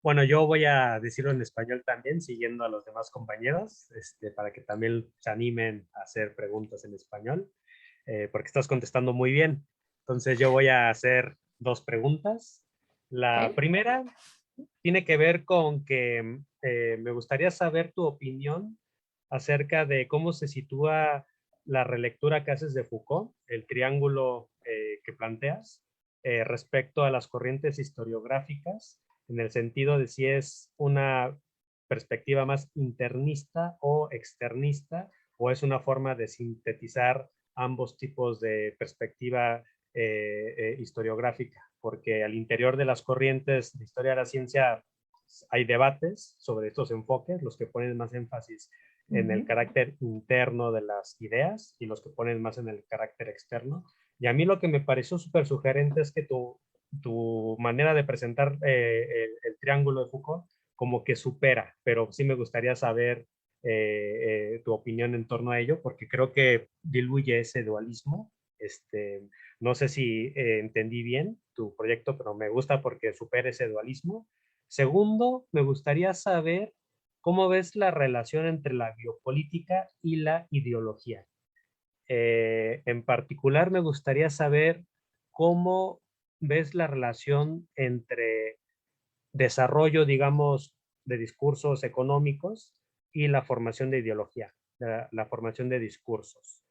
Bueno, yo voy a decirlo en español también, siguiendo a los demás compañeros, para que también se animen a hacer preguntas en español, porque estás contestando muy bien. Entonces yo voy a hacer dos preguntas. La primera tiene que ver con que me gustaría saber tu opinión acerca de cómo se sitúa la relectura que haces de Foucault, el triángulo que planteas, respecto a las corrientes historiográficas, en el sentido de si es una perspectiva más internista o externista, o es una forma de sintetizar ambos tipos de perspectiva historiográfica, porque al interior de las corrientes de historia de la ciencia hay debates sobre estos enfoques, los que ponen más énfasis en el carácter interno de las ideas y los que ponen más en el carácter externo. Y a mí lo que me pareció súper sugerente es que tu manera de presentar el triángulo de Foucault como que supera, pero sí me gustaría saber tu opinión en torno a ello, porque creo que diluye ese dualismo. No sé si entendí bien tu proyecto, pero me gusta porque supera ese dualismo. Segundo, me gustaría saber cómo ves la relación entre la biopolítica y la ideología. En particular, me gustaría saber cómo ves la relación entre desarrollo, digamos, de discursos económicos y la formación de ideología, la formación de discursos.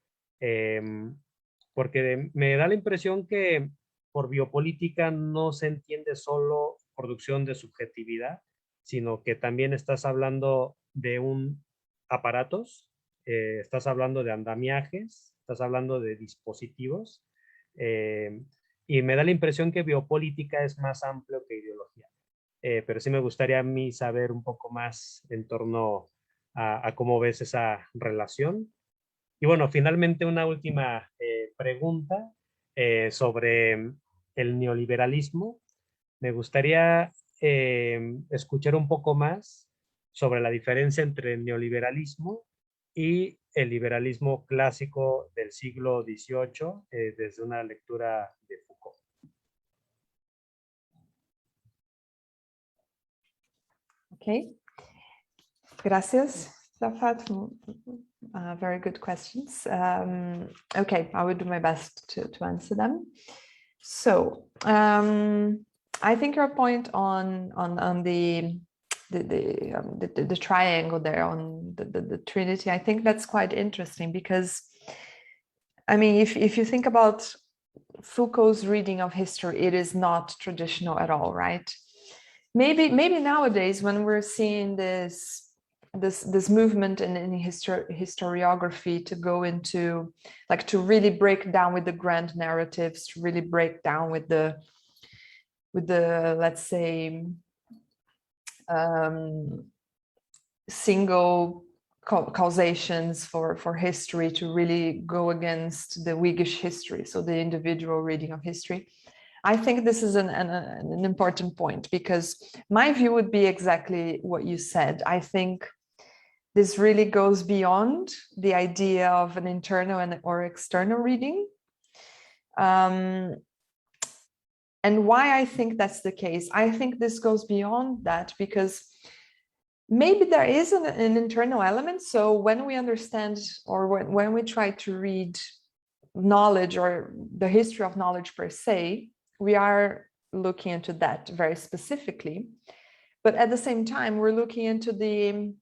Porque me da la impresión que por biopolítica no se entiende solo producción de subjetividad, sino que también estás hablando de aparatos, estás hablando de andamiajes, estás hablando de dispositivos, y me da la impresión que biopolítica es más amplio que ideología. Pero sí me gustaría a mí saber un poco más en torno a cómo ves esa relación. Y bueno, finalmente una última pregunta sobre el neoliberalismo. Me gustaría escuchar un poco más sobre la diferencia entre el neoliberalismo y el liberalismo clásico del siglo XVIII, desde una lectura de Foucault. Okay, gracias, Zafat. Very good questions. Okay, I will do my best to answer them. So I think your point on the triangle there, on the Trinity, I think that's quite interesting, because I mean, if you think about Foucault's reading of history, it is not traditional at all, right? Maybe nowadays, when we're seeing this movement in historiography to go into, like, to really break down with the grand narratives, to really break down with the let's say single causations for history, to really go against the Whiggish history, so the individual reading of history. I think this is an important point, because my view would be exactly what you said. I think this really goes beyond the idea of an internal or external reading. And why I think that's the case? I think this goes beyond that because maybe there is an internal element. So when we understand, or when we try to read knowledge or the history of knowledge per se, we are looking into that very specifically. But at the same time, we're looking into the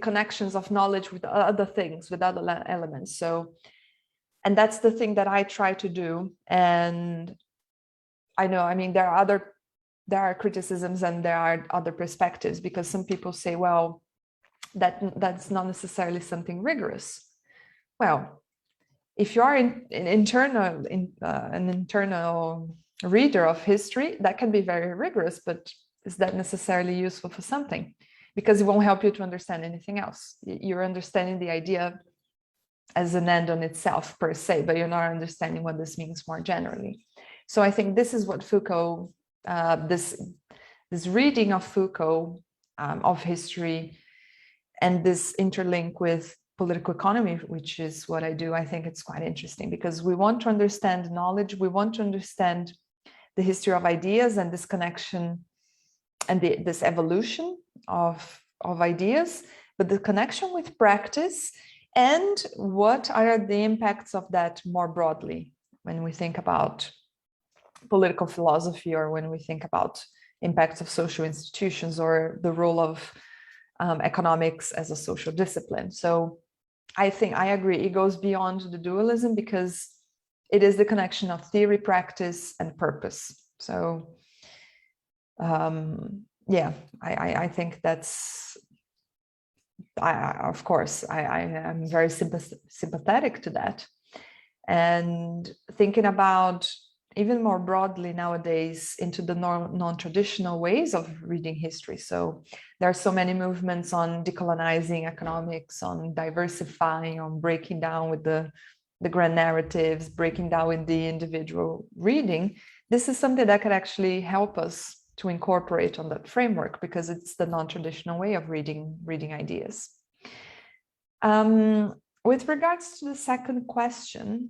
connections of knowledge with other things, with other elements. So, and that's the thing that I try to do. And I know, I mean, there are criticisms and there are other perspectives, because some people say, well, that's not necessarily something rigorous. Well, if you are an internal reader of history, that can be very rigorous, but is that necessarily useful for something? Because it won't help you to understand anything else. You're understanding the idea as an end on itself per se, but you're not understanding what this means more generally. So I think this is what Foucault, this reading of Foucault, of history, and this interlink with political economy, which is what I do, I think it's quite interesting, because we want to understand knowledge, we want to understand the history of ideas and this connection and this evolution of ideas, but the connection with practice and what are the impacts of that more broadly when we think about political philosophy, or when we think about impacts of social institutions, or the role of economics as a social discipline. So I think I agree, it goes beyond the dualism, because it is the connection of theory, practice, and purpose. So yeah, I think that's, of course, I'm very sympathetic to that. And thinking about even more broadly nowadays into the non-traditional ways of reading history. So there are so many movements on decolonizing economics, on diversifying, on breaking down with the grand narratives, breaking down with the individual reading. This is something that could actually help us to incorporate on that framework, because it's the non-traditional way of reading ideas. With regards to the second question,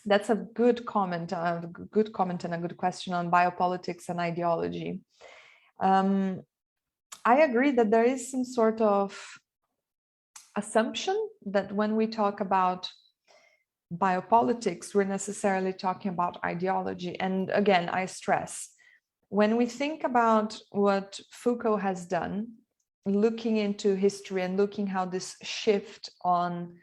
that's a good comment, and a good question on biopolitics and ideology. I agree that there is some sort of assumption that when we talk about biopolitics, we're necessarily talking about ideology. And again, I stress, when we think about what Foucault has done, looking into history and looking how this shift on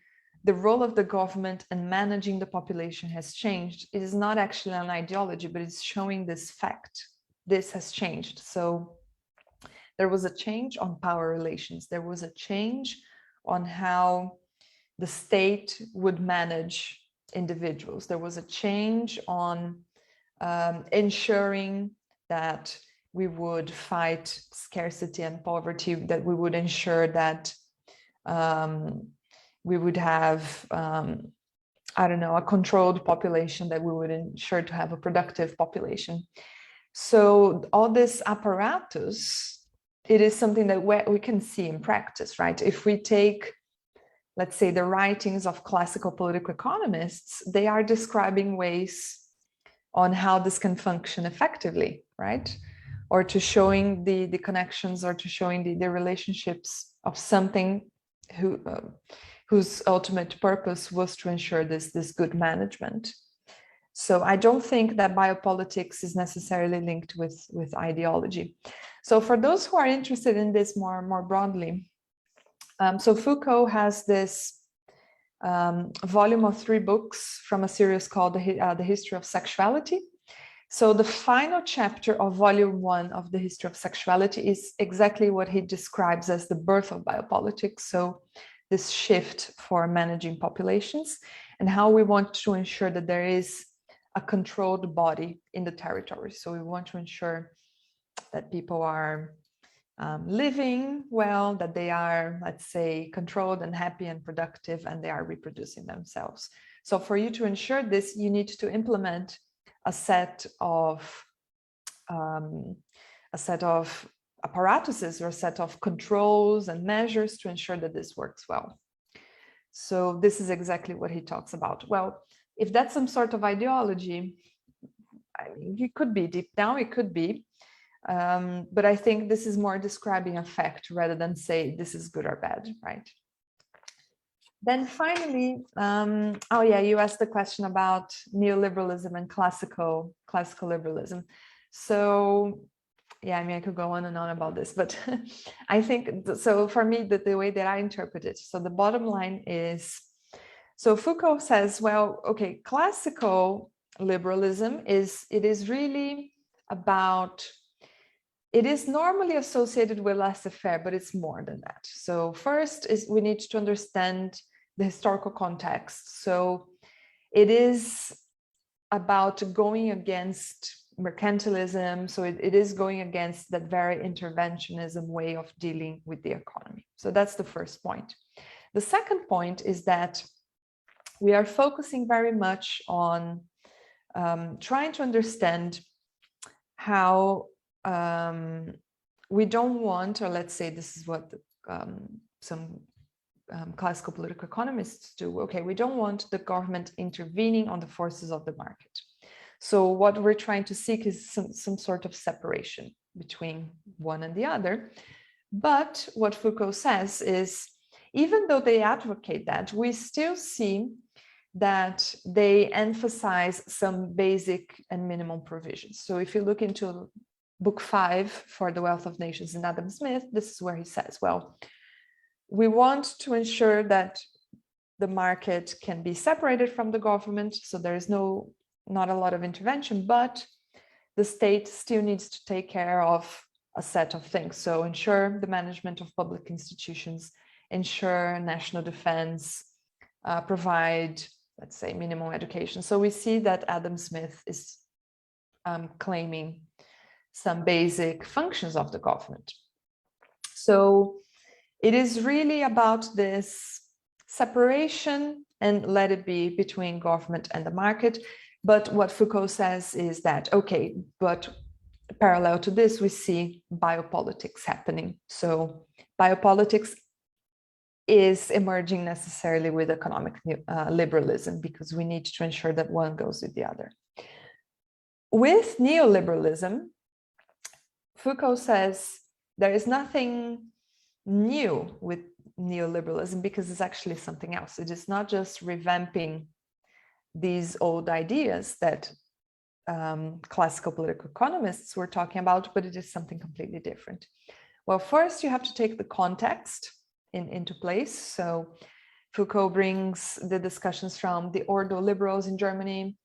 the role of the government and managing the population has changed, it is not actually an ideology, but it's showing this fact this has changed. So there was a change on power relations. There was a change on how the state would manage individuals. There was a change on ensuring that we would fight scarcity and poverty, that we would ensure that we would have, I don't know, a controlled population, that we would ensure to have a productive population. So all this apparatus, it is something that we can see in practice, right? If we take, let's say, the writings of classical political economists, they are describing ways on how this can function effectively, right? Or to showing the connections, or to showing the relationships of something whose ultimate purpose was to ensure this good management. So I don't think that biopolitics is necessarily linked with ideology. So for those who are interested in this more broadly, so Foucault has this volume of 3 books from a series called The History of Sexuality. So the final chapter of volume 1 of The History of Sexuality is exactly what he describes as the birth of biopolitics. So this shift for managing populations and how we want to ensure that there is a controlled body in the territory. So we want to ensure that people are living well, that they are, let's say, controlled and happy and productive, and they are reproducing themselves. So for you to ensure this, you need to implement a set of apparatuses, or a set of controls and measures to ensure that this works well. So this is exactly what he talks about. Well, if that's some sort of ideology, I mean, it could be deep down, it could be, but I think this is more describing a fact rather than say this is good or bad, right? Then finally, oh yeah, you asked the question about neoliberalism and classical liberalism. So yeah, I mean, I could go on and on about this, but I think, so for me, the way that I interpret it, so the bottom line is, so Foucault says, well, okay, classical liberalism is really about, it is normally associated with laissez-faire, but it's more than that. So first is we need to understand the historical context. So it is about going against mercantilism. So it is going against that very interventionism way of dealing with the economy. So that's the first point. The second point is that we are focusing very much on trying to understand how we don't want, or let's say this is what some classical political economists do. Okay, we don't want the government intervening on the forces of the market. So what we're trying to seek is some sort of separation between one and the other. But what Foucault says is, even though they advocate that, we still see that they emphasize some basic and minimum provisions. So if you look into book 5 for The Wealth of Nations in Adam Smith, this is where he says, well, we want to ensure that the market can be separated from the government, so there is not a lot of intervention, but the state still needs to take care of a set of things. So ensure the management of public institutions, ensure national defense, provide, let's say, minimum education. So we see that Adam Smith is claiming some basic functions of the government. So it is really about this separation and let it be between government and the market. But what Foucault says is that, okay, but parallel to this, we see biopolitics happening. So biopolitics is emerging necessarily with economic liberalism, because we need to ensure that one goes with the other. With neoliberalism, Foucault says there is nothing new with neoliberalism, because it's actually something else. It is not just revamping these old ideas that classical political economists were talking about, but it is something completely different. Well, first you have to take the context into place. So Foucault brings the discussions from the Ordo liberals in Germany,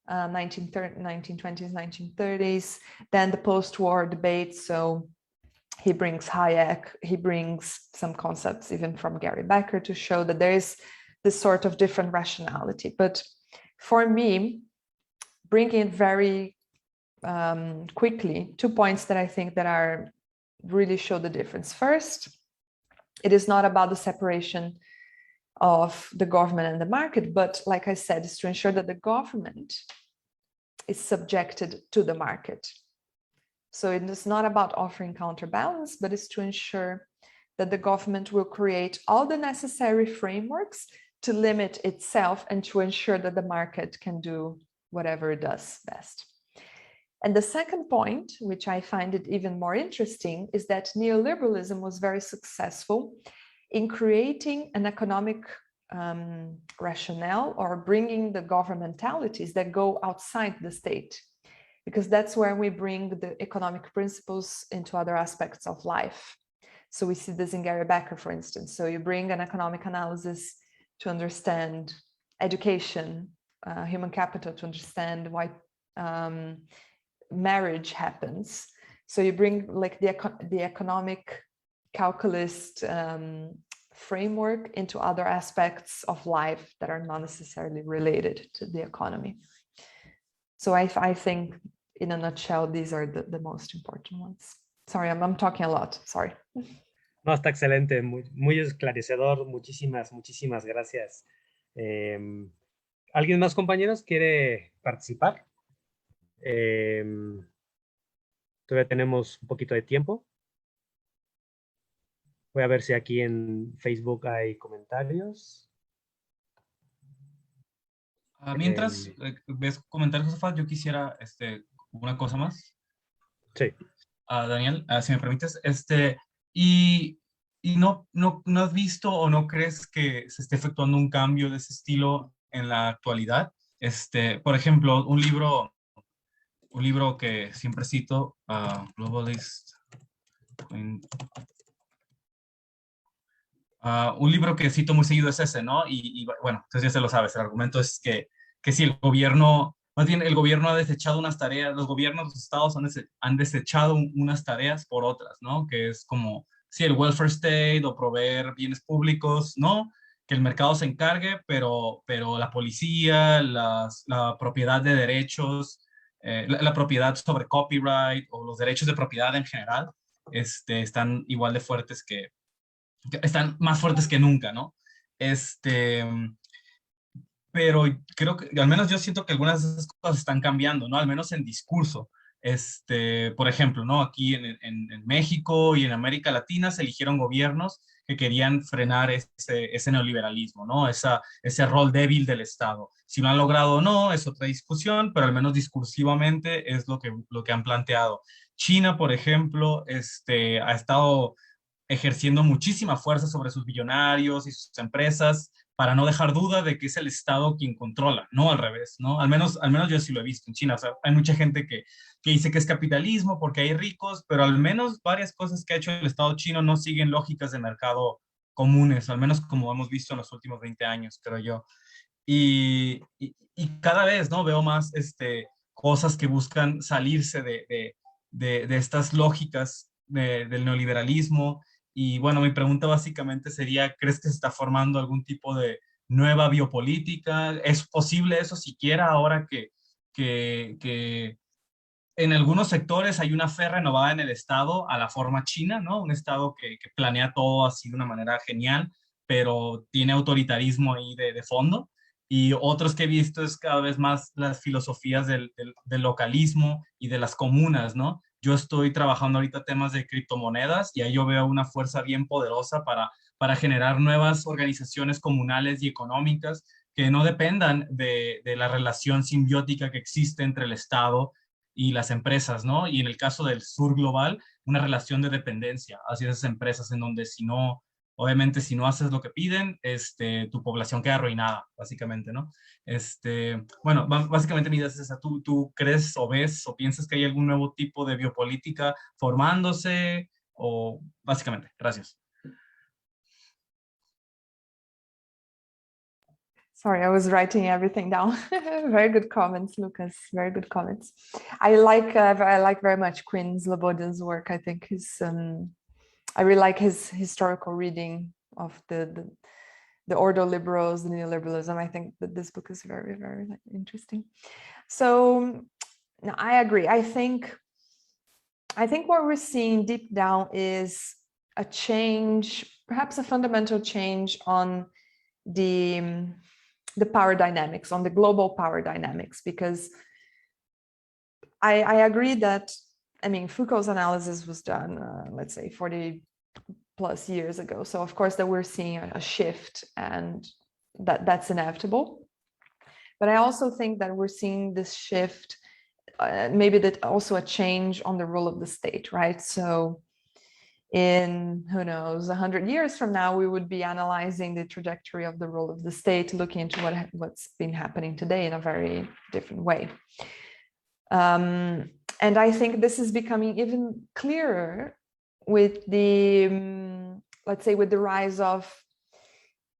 1920s, 1930s, then the post-war debate. So he brings Hayek, he brings some concepts even from Gary Becker to show that there is this sort of different rationality. But for me, bringing it very quickly, 2 points that I think that are really show the difference. First, it is not about the separation of the government and the market, but like I said, it's to ensure that the government is subjected to the market. So it is not about offering counterbalance, but it's to ensure that the government will create all the necessary frameworks to limit itself and to ensure that the market can do whatever it does best. And the second point, which I find it even more interesting, is that neoliberalism was very successful in creating an economic rationale or bringing the governmentalities that go outside the state, because that's where we bring the economic principles into other aspects of life. So we see this in Gary Becker, for instance. So you bring an economic analysis to understand education, human capital, to understand why marriage happens. So you bring like the economic calculus framework into other aspects of life that are not necessarily related to the economy. So I think in a nutshell, these are the most important ones. Sorry, I'm talking a lot, sorry. No, está excelente, muy esclarecedor, muchísimas gracias. ¿Alguien más, compañeros, quiere participar? Todavía tenemos un poquito de tiempo. Voy a ver si aquí en Facebook hay comentarios. Mientras ves comentarios, Josafat, yo quisiera una cosa más. Sí. Daniel, si me permites, y no has visto o no crees que se esté efectuando un cambio de ese estilo en la actualidad. Por ejemplo, un libro que siempre cito, Globalist, un libro que cito muy seguido es ese, ¿no? Y bueno, entonces ya se lo sabes, el argumento es que si el gobierno, más bien el gobierno ha desechado unas tareas, los gobiernos, los estados han desechado unas tareas por otras, ¿no? Que es como, sí, el welfare state o proveer bienes públicos, ¿no? Que el mercado se encargue, pero la policía, la propiedad de derechos, la propiedad sobre copyright o los derechos de propiedad en general, están igual de fuertes están más fuertes que nunca, ¿no? Pero creo que, al menos yo siento que algunas de esas cosas están cambiando, ¿no? Al menos en discurso. Por ejemplo, ¿no? Aquí en México y en América Latina se eligieron gobiernos que querían frenar ese neoliberalismo, ¿no? Ese rol débil del Estado. Si lo han logrado o no, es otra discusión, pero al menos discursivamente es lo que han planteado. China, por ejemplo, ha estado ejerciendo muchísima fuerza sobre sus billonarios y sus empresas para no dejar duda de que es el Estado quien controla, no al revés, ¿no? Al menos yo sí lo he visto en China. O sea, hay mucha gente que dice que es capitalismo porque hay ricos, pero al menos varias cosas que ha hecho el Estado chino no siguen lógicas de mercado comunes, al menos como hemos visto en los últimos 20 años, creo yo. Y cada vez, ¿no? Veo más cosas que buscan salirse de estas lógicas del neoliberalismo. Y bueno, mi pregunta básicamente sería, ¿crees que se está formando algún tipo de nueva biopolítica? ¿Es posible eso siquiera ahora que en algunos sectores hay una fe renovada en el Estado a la forma china, ¿no? Un Estado que planea todo así de una manera genial, pero tiene autoritarismo ahí de fondo. Y otros que he visto es cada vez más las filosofías del localismo y de las comunas, ¿no? Yo estoy trabajando ahorita temas de criptomonedas y ahí yo veo una fuerza bien poderosa para generar nuevas organizaciones comunales y económicas que no dependan de la relación simbiótica que existe entre el Estado y las empresas, ¿no? Y en el caso del sur global, una relación de dependencia hacia esas empresas en donde obviamente si no haces lo que piden, tu población queda arruinada, básicamente, ¿no? Bueno, básicamente mi idea es esa. ¿Tú crees o ves o piensas que hay algún nuevo tipo de biopolítica formándose? O básicamente, gracias. Sorry, I was writing everything down. Very good comments, Lucas. Very good comments. I like very much Quinn Slobodian's work. I think I really like his historical reading of the ordo liberals, the neoliberalism. I think that this book is very, very interesting. So no, I agree. I think what we're seeing deep down is a change, perhaps a fundamental change on the power dynamics, on the global power dynamics, because I agree that, I mean, Foucault's analysis was done, let's say 40 plus years ago. So of course that we're seeing a shift, and that's inevitable. But I also think that we're seeing this shift, maybe that also a change on the role of the state, right? So in, who knows, 100 years from now, we would be analyzing the trajectory of the role of the state, looking into what's been happening today in a very different way. And I think this is becoming even clearer with the, let's say, with the rise of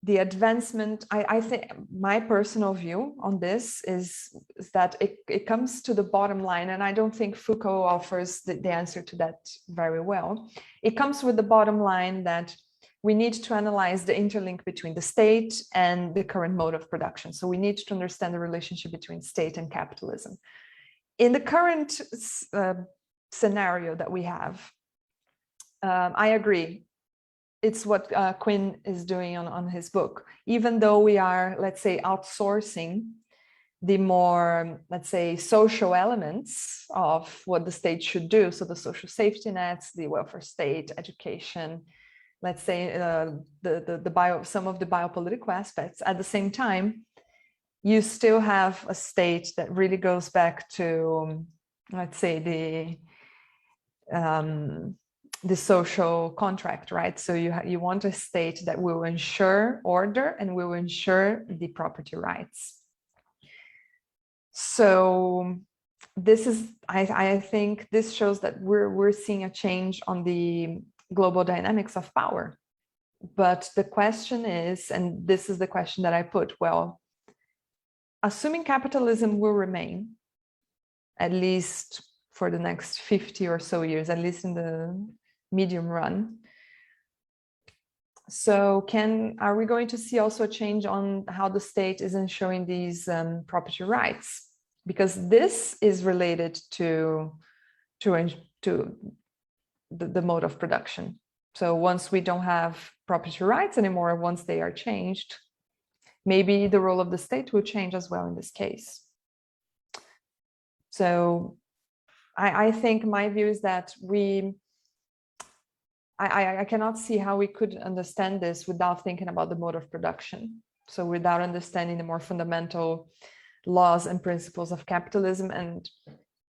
the advancement. I think my personal view on this is that it comes to the bottom line, and I don't think Foucault offers the answer to that very well. It comes with the bottom line that we need to analyze the interlink between the state and the current mode of production. So we need to understand the relationship between state and capitalism. In the current scenario that we have, I agree. It's what Quinn is doing on his book. Even though we are, let's say, outsourcing the more, let's say, social elements of what the state should do. So the social safety nets, the welfare state, education, let's say some of the biopolitical aspects. At the same time, you still have a state that really goes back to, let's say, the social contract, right? So you want a state that will ensure order and will ensure the property rights. So this is, I think this shows that we're seeing a change on the global dynamics of power. But the question is, and this is the question that I put, well, assuming capitalism will remain, at least for the next 50 or so years, at least in the medium run. So are we going to see also a change on how the state is ensuring these property rights? Because this is related to the mode of production. So once we don't have property rights anymore, once they are changed, maybe the role of the state will change as well in this case. So I think my view is that I cannot see how we could understand this without thinking about the mode of production. So without understanding the more fundamental laws and principles of capitalism, and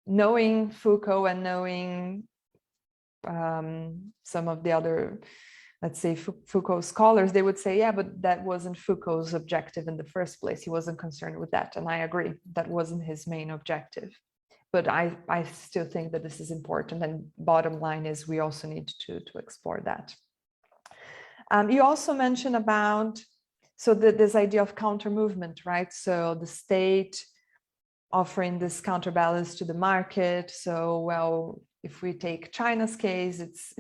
knowing Foucault and knowing some of the other, let's say, Foucault scholars, they would say, yeah, but that wasn't Foucault's objective in the first place. He wasn't concerned with that. And I agree, that wasn't his main objective. But I still think that this is important. And bottom line is we also need to explore that. You also mentioned about, so this idea of counter movement, right? So the state offering this counterbalance to the market. So, well, if we take China's case, it's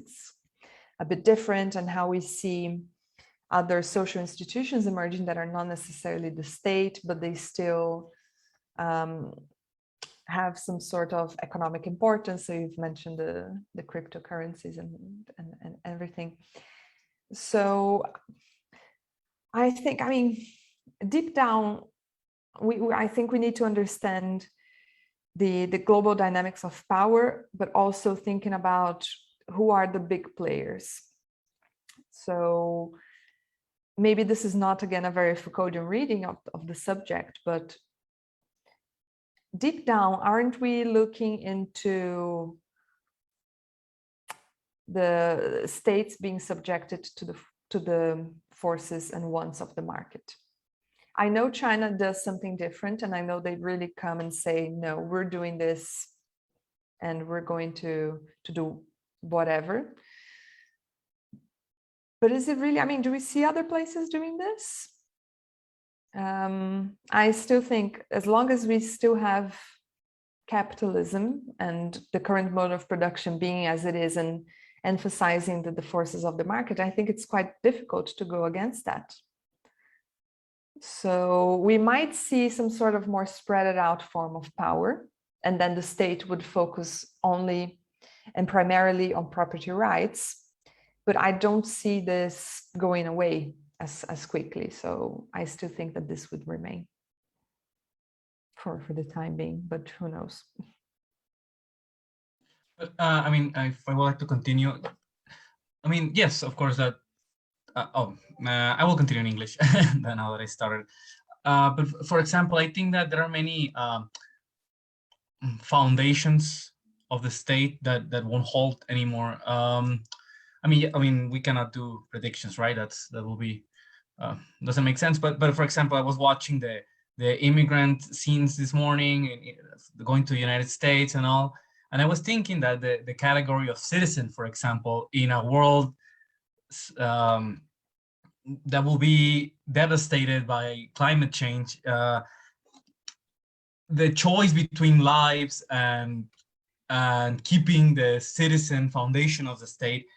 a bit different, and how we see other social institutions emerging that are not necessarily the state, but they still have some sort of economic importance. So you've mentioned the cryptocurrencies and everything. So I think, I mean, deep down, I think we need to understand the global dynamics of power, but also thinking about who are the big players. So maybe this is not, again, a very Foucauldian reading of the subject, but deep down, aren't we looking into the states being subjected to the forces and wants of the market? I know China does something different, and I know they really come and say, no, we're doing this and we're going to do whatever. But is it really, I mean, do we see other places doing this? I still think as long as we still have capitalism and the current mode of production being as it is and emphasizing the forces of the market, I think it's quite difficult to go against that. So we might see some sort of more spread out form of power, and then the state would focus only and primarily on property rights. But I don't see this going away as quickly. So I still think that this would remain for the time being, but who knows? I mean, if I would like to continue, I mean, yes, of course, that, I will continue in English now that I started. But for example, I think that there are many foundations of the state that won't hold anymore. I mean, we cannot do predictions, right? That will be, doesn't make sense. But for example, I was watching the immigrant scenes this morning, going to the United States and all. And I was thinking that the category of citizen, for example, in a world that will be devastated by climate change, the choice between lives and keeping the citizen foundation of the state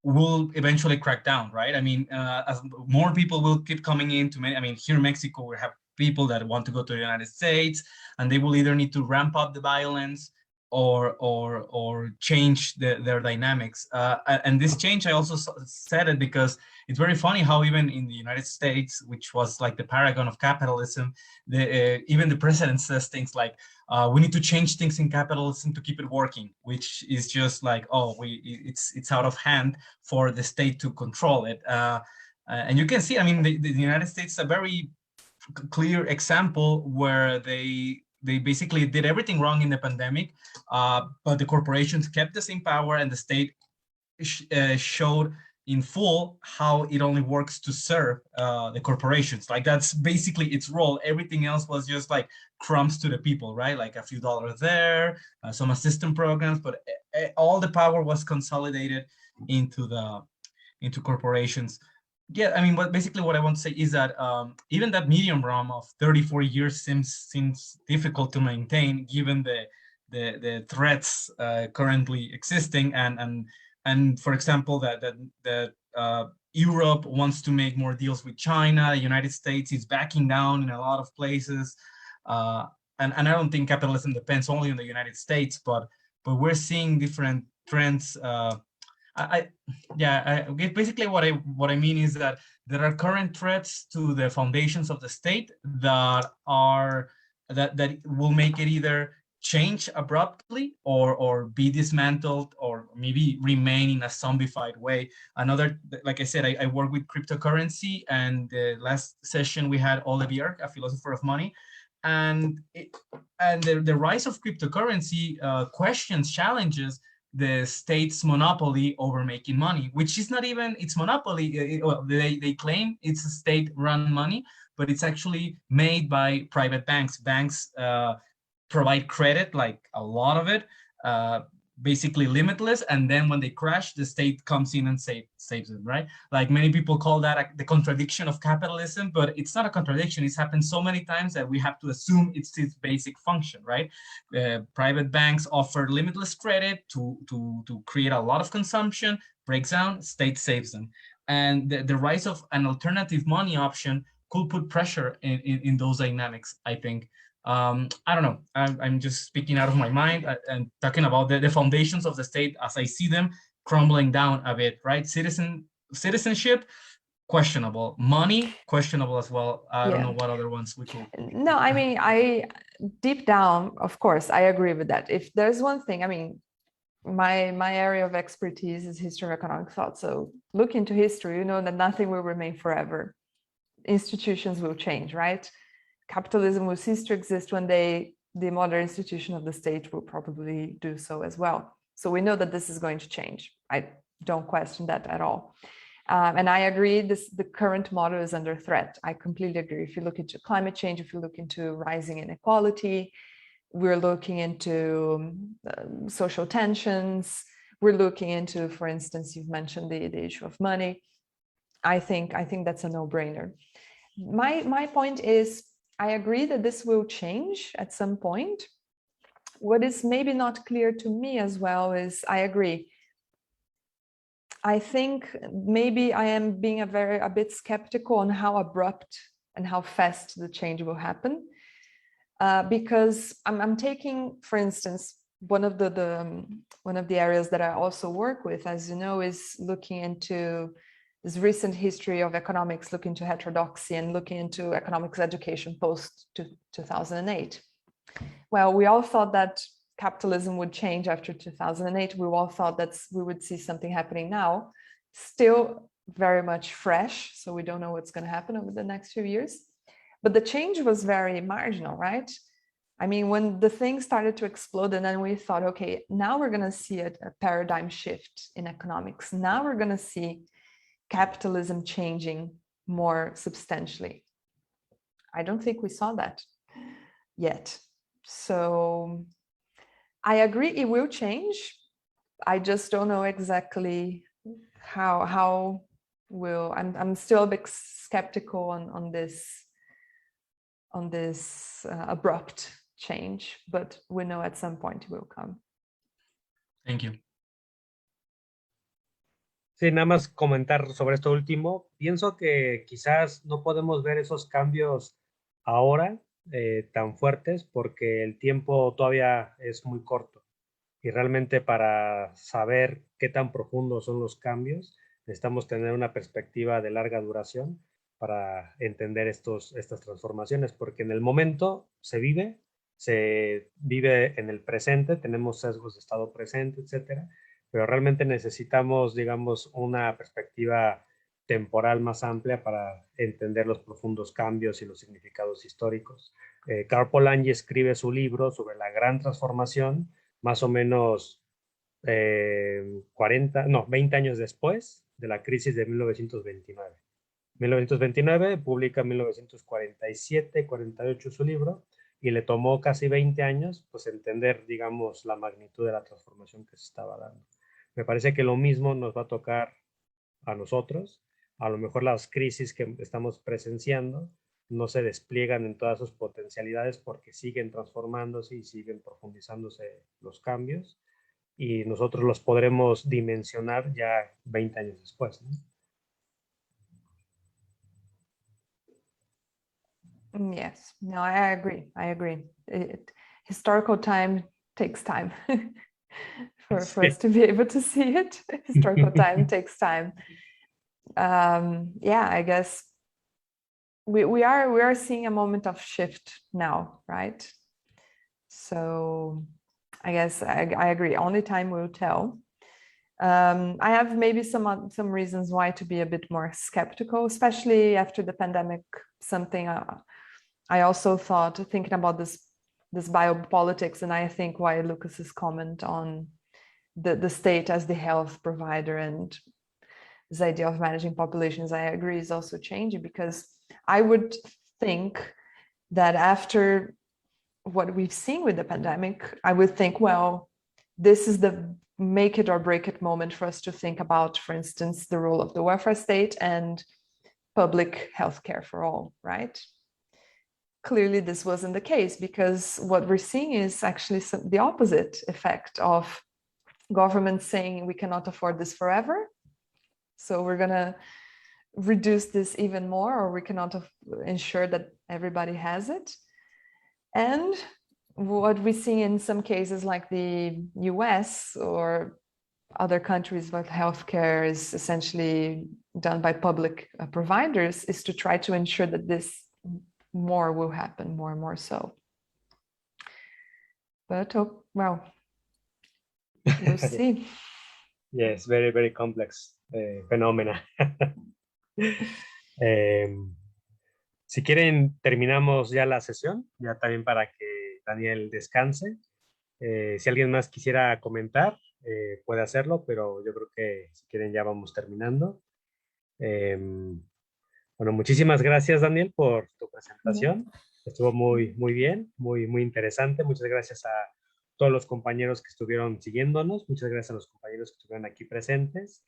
will eventually crack down, right? I mean, as more people will keep coming into, I mean, here in Mexico, we have people that want to go to the United States, and they will either need to ramp up the violence or change their dynamics. And this change, I also said it because it's very funny how even in the United States, which was like the paragon of capitalism, even the president says things like, we need to change things in capitalism to keep it working, which is just like, oh, it's out of hand for the state to control it. And you can see, I mean, the United States is a very clear example where they basically did everything wrong in the pandemic, but the corporations kept the same power, and the state showed in full how it only works to serve the corporations. Like, that's basically its role. Everything else was just like crumbs to the people, right? Like a few dollars there, some assistance programs, but all the power was consolidated into corporations. Yeah, I mean, basically what I want to say is that even that medium realm of 34 years seems difficult to maintain given the threats currently existing, and for example that Europe wants to make more deals with China. The United States is backing down in a lot of places, and I don't think capitalism depends only on the United States, but we're seeing different trends. Basically what I mean is that there are current threats to the foundations of the state that will make it either change abruptly or be dismantled or maybe remain in a zombified way. Another, like I said, I work with cryptocurrency, and the last session we had Olivier, a philosopher of money, and the rise of cryptocurrency challenges the state's monopoly over making money, which is not even its monopoly. They claim it's a state-run money, but it's actually made by private banks. Banks provide credit, like a lot of it, basically limitless, and then when they crash, the state comes in and saves them, right? Like, many people call that the contradiction of capitalism, but it's not a contradiction. It's happened so many times that we have to assume it's its basic function, right? Private banks offer limitless credit to create a lot of consumption, breaks down, state saves them. And the rise of an alternative money option could put pressure in those dynamics, I think. I don't know. I'm just speaking out of my mind and talking about the foundations of the state as I see them crumbling down a bit, right? Citizenship, questionable. Money, questionable as well. I don't know what other ones we could. No, I mean, deep down, of course, I agree with that. If there's one thing, I mean, my area of expertise is history of economic thought. So look into history, you know that nothing will remain forever. Institutions will change, right? Capitalism will cease to exist when the modern institution of the state will probably do so as well. So we know that this is going to change. I don't question that at all. And I agree, the current model is under threat. I completely agree. If you look into climate change, if you look into rising inequality, we're looking into social tensions, we're looking into, for instance, you've mentioned the issue of money. I think that's a no-brainer. my point is, I agree that this will change at some point. What is maybe not clear to me as well is, I agree. I think maybe I am being a bit skeptical on how abrupt and how fast the change will happen. Because I'm taking, for instance, one of the areas that I also work with, as you know, is looking into this recent history of economics, looking into heterodoxy and looking into economics education post 2008. Well, we all thought that capitalism would change after 2008. We all thought that we would see something happening now, still very much fresh. So we don't know what's going to happen over the next few years. But the change was very marginal, right? I mean, when the thing started to explode, and then we thought, okay, now we're going to see a paradigm shift in economics. Now we're going to see capitalism changing more substantially. I don't think we saw that yet. So I agree it will change. I just don't know exactly how will. I'm still a bit skeptical on this abrupt change, but we know at some point it will come. Thank you. Sí, nada más comentar sobre esto último. Pienso que quizás no podemos ver esos cambios ahora tan fuertes porque el tiempo todavía es muy corto. Y realmente para saber qué tan profundos son los cambios, necesitamos tener una perspectiva de larga duración para entender estas transformaciones, porque en el momento se vive en el presente, tenemos sesgos de estado presente, etcétera, pero realmente necesitamos, digamos, una perspectiva temporal más amplia para entender los profundos cambios y los significados históricos. Karl Polanyi escribe su libro sobre la gran transformación, más o menos 20 años después de la crisis de 1929. 1929, publica en 1947, 48 su libro, y le tomó casi 20 años pues entender, digamos, la magnitud de la transformación que se estaba dando. Me parece que lo mismo nos va a tocar a nosotros. A lo mejor las crisis que estamos presenciando no se despliegan en todas sus potencialidades porque siguen transformándose y siguen profundizándose los cambios, y nosotros los podremos dimensionar ya 20 años después, ¿no? Yes, no, I agree. Historical time takes time for us to be able to see it. Historical time takes time. Yeah, I guess we are seeing a moment of shift now, right? So I guess I agree. Only time will tell. I have maybe some reasons why to be a bit more skeptical, especially after the pandemic. Something I also thought, thinking about this biopolitics, and I think why Lucas's comment on the state as the health provider and this idea of managing populations, I agree, is also changing, because I would think that after what we've seen with the pandemic, I would think, well, this is the make it or break it moment for us to think about, for instance, the role of the welfare state and public healthcare for all, right? Clearly, this wasn't the case, because what we're seeing is actually the opposite effect of governments saying we cannot afford this forever, so we're going to reduce this even more, or we cannot ensure that everybody has it. And what we see in some cases like the US or other countries where healthcare is essentially done by public providers is to try to ensure that this more will happen, more and more so. But oh, well, we'll see. Yes, very, very complex phenomena. Si quieren, terminamos ya la sesión, ya también para que Daniel descanse. Si alguien más quisiera comentar, puede hacerlo, pero yo creo que si quieren ya vamos terminando. Bueno, muchísimas gracias, Daniel, por tu presentación. Estuvo muy, muy bien, muy, muy interesante. Muchas gracias a todos los compañeros que estuvieron siguiéndonos. Muchas gracias a los compañeros que estuvieron aquí presentes.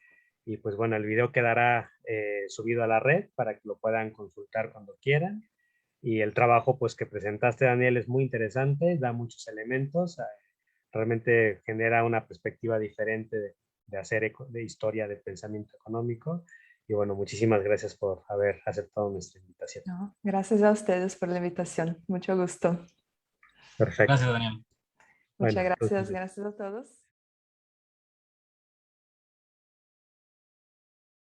Y pues bueno, el video quedará subido a la red para que lo puedan consultar cuando quieran. Y el trabajo pues que presentaste, Daniel, es muy interesante, da muchos elementos, realmente genera una perspectiva diferente de hacer de historia de pensamiento económico. Y bueno, muchísimas gracias por haber aceptado nuestra invitación. No, gracias a ustedes por la invitación. Mucho gusto. Perfecto. Gracias, Daniel. Muchas Bueno, gracias. entonces, Gracias a todos.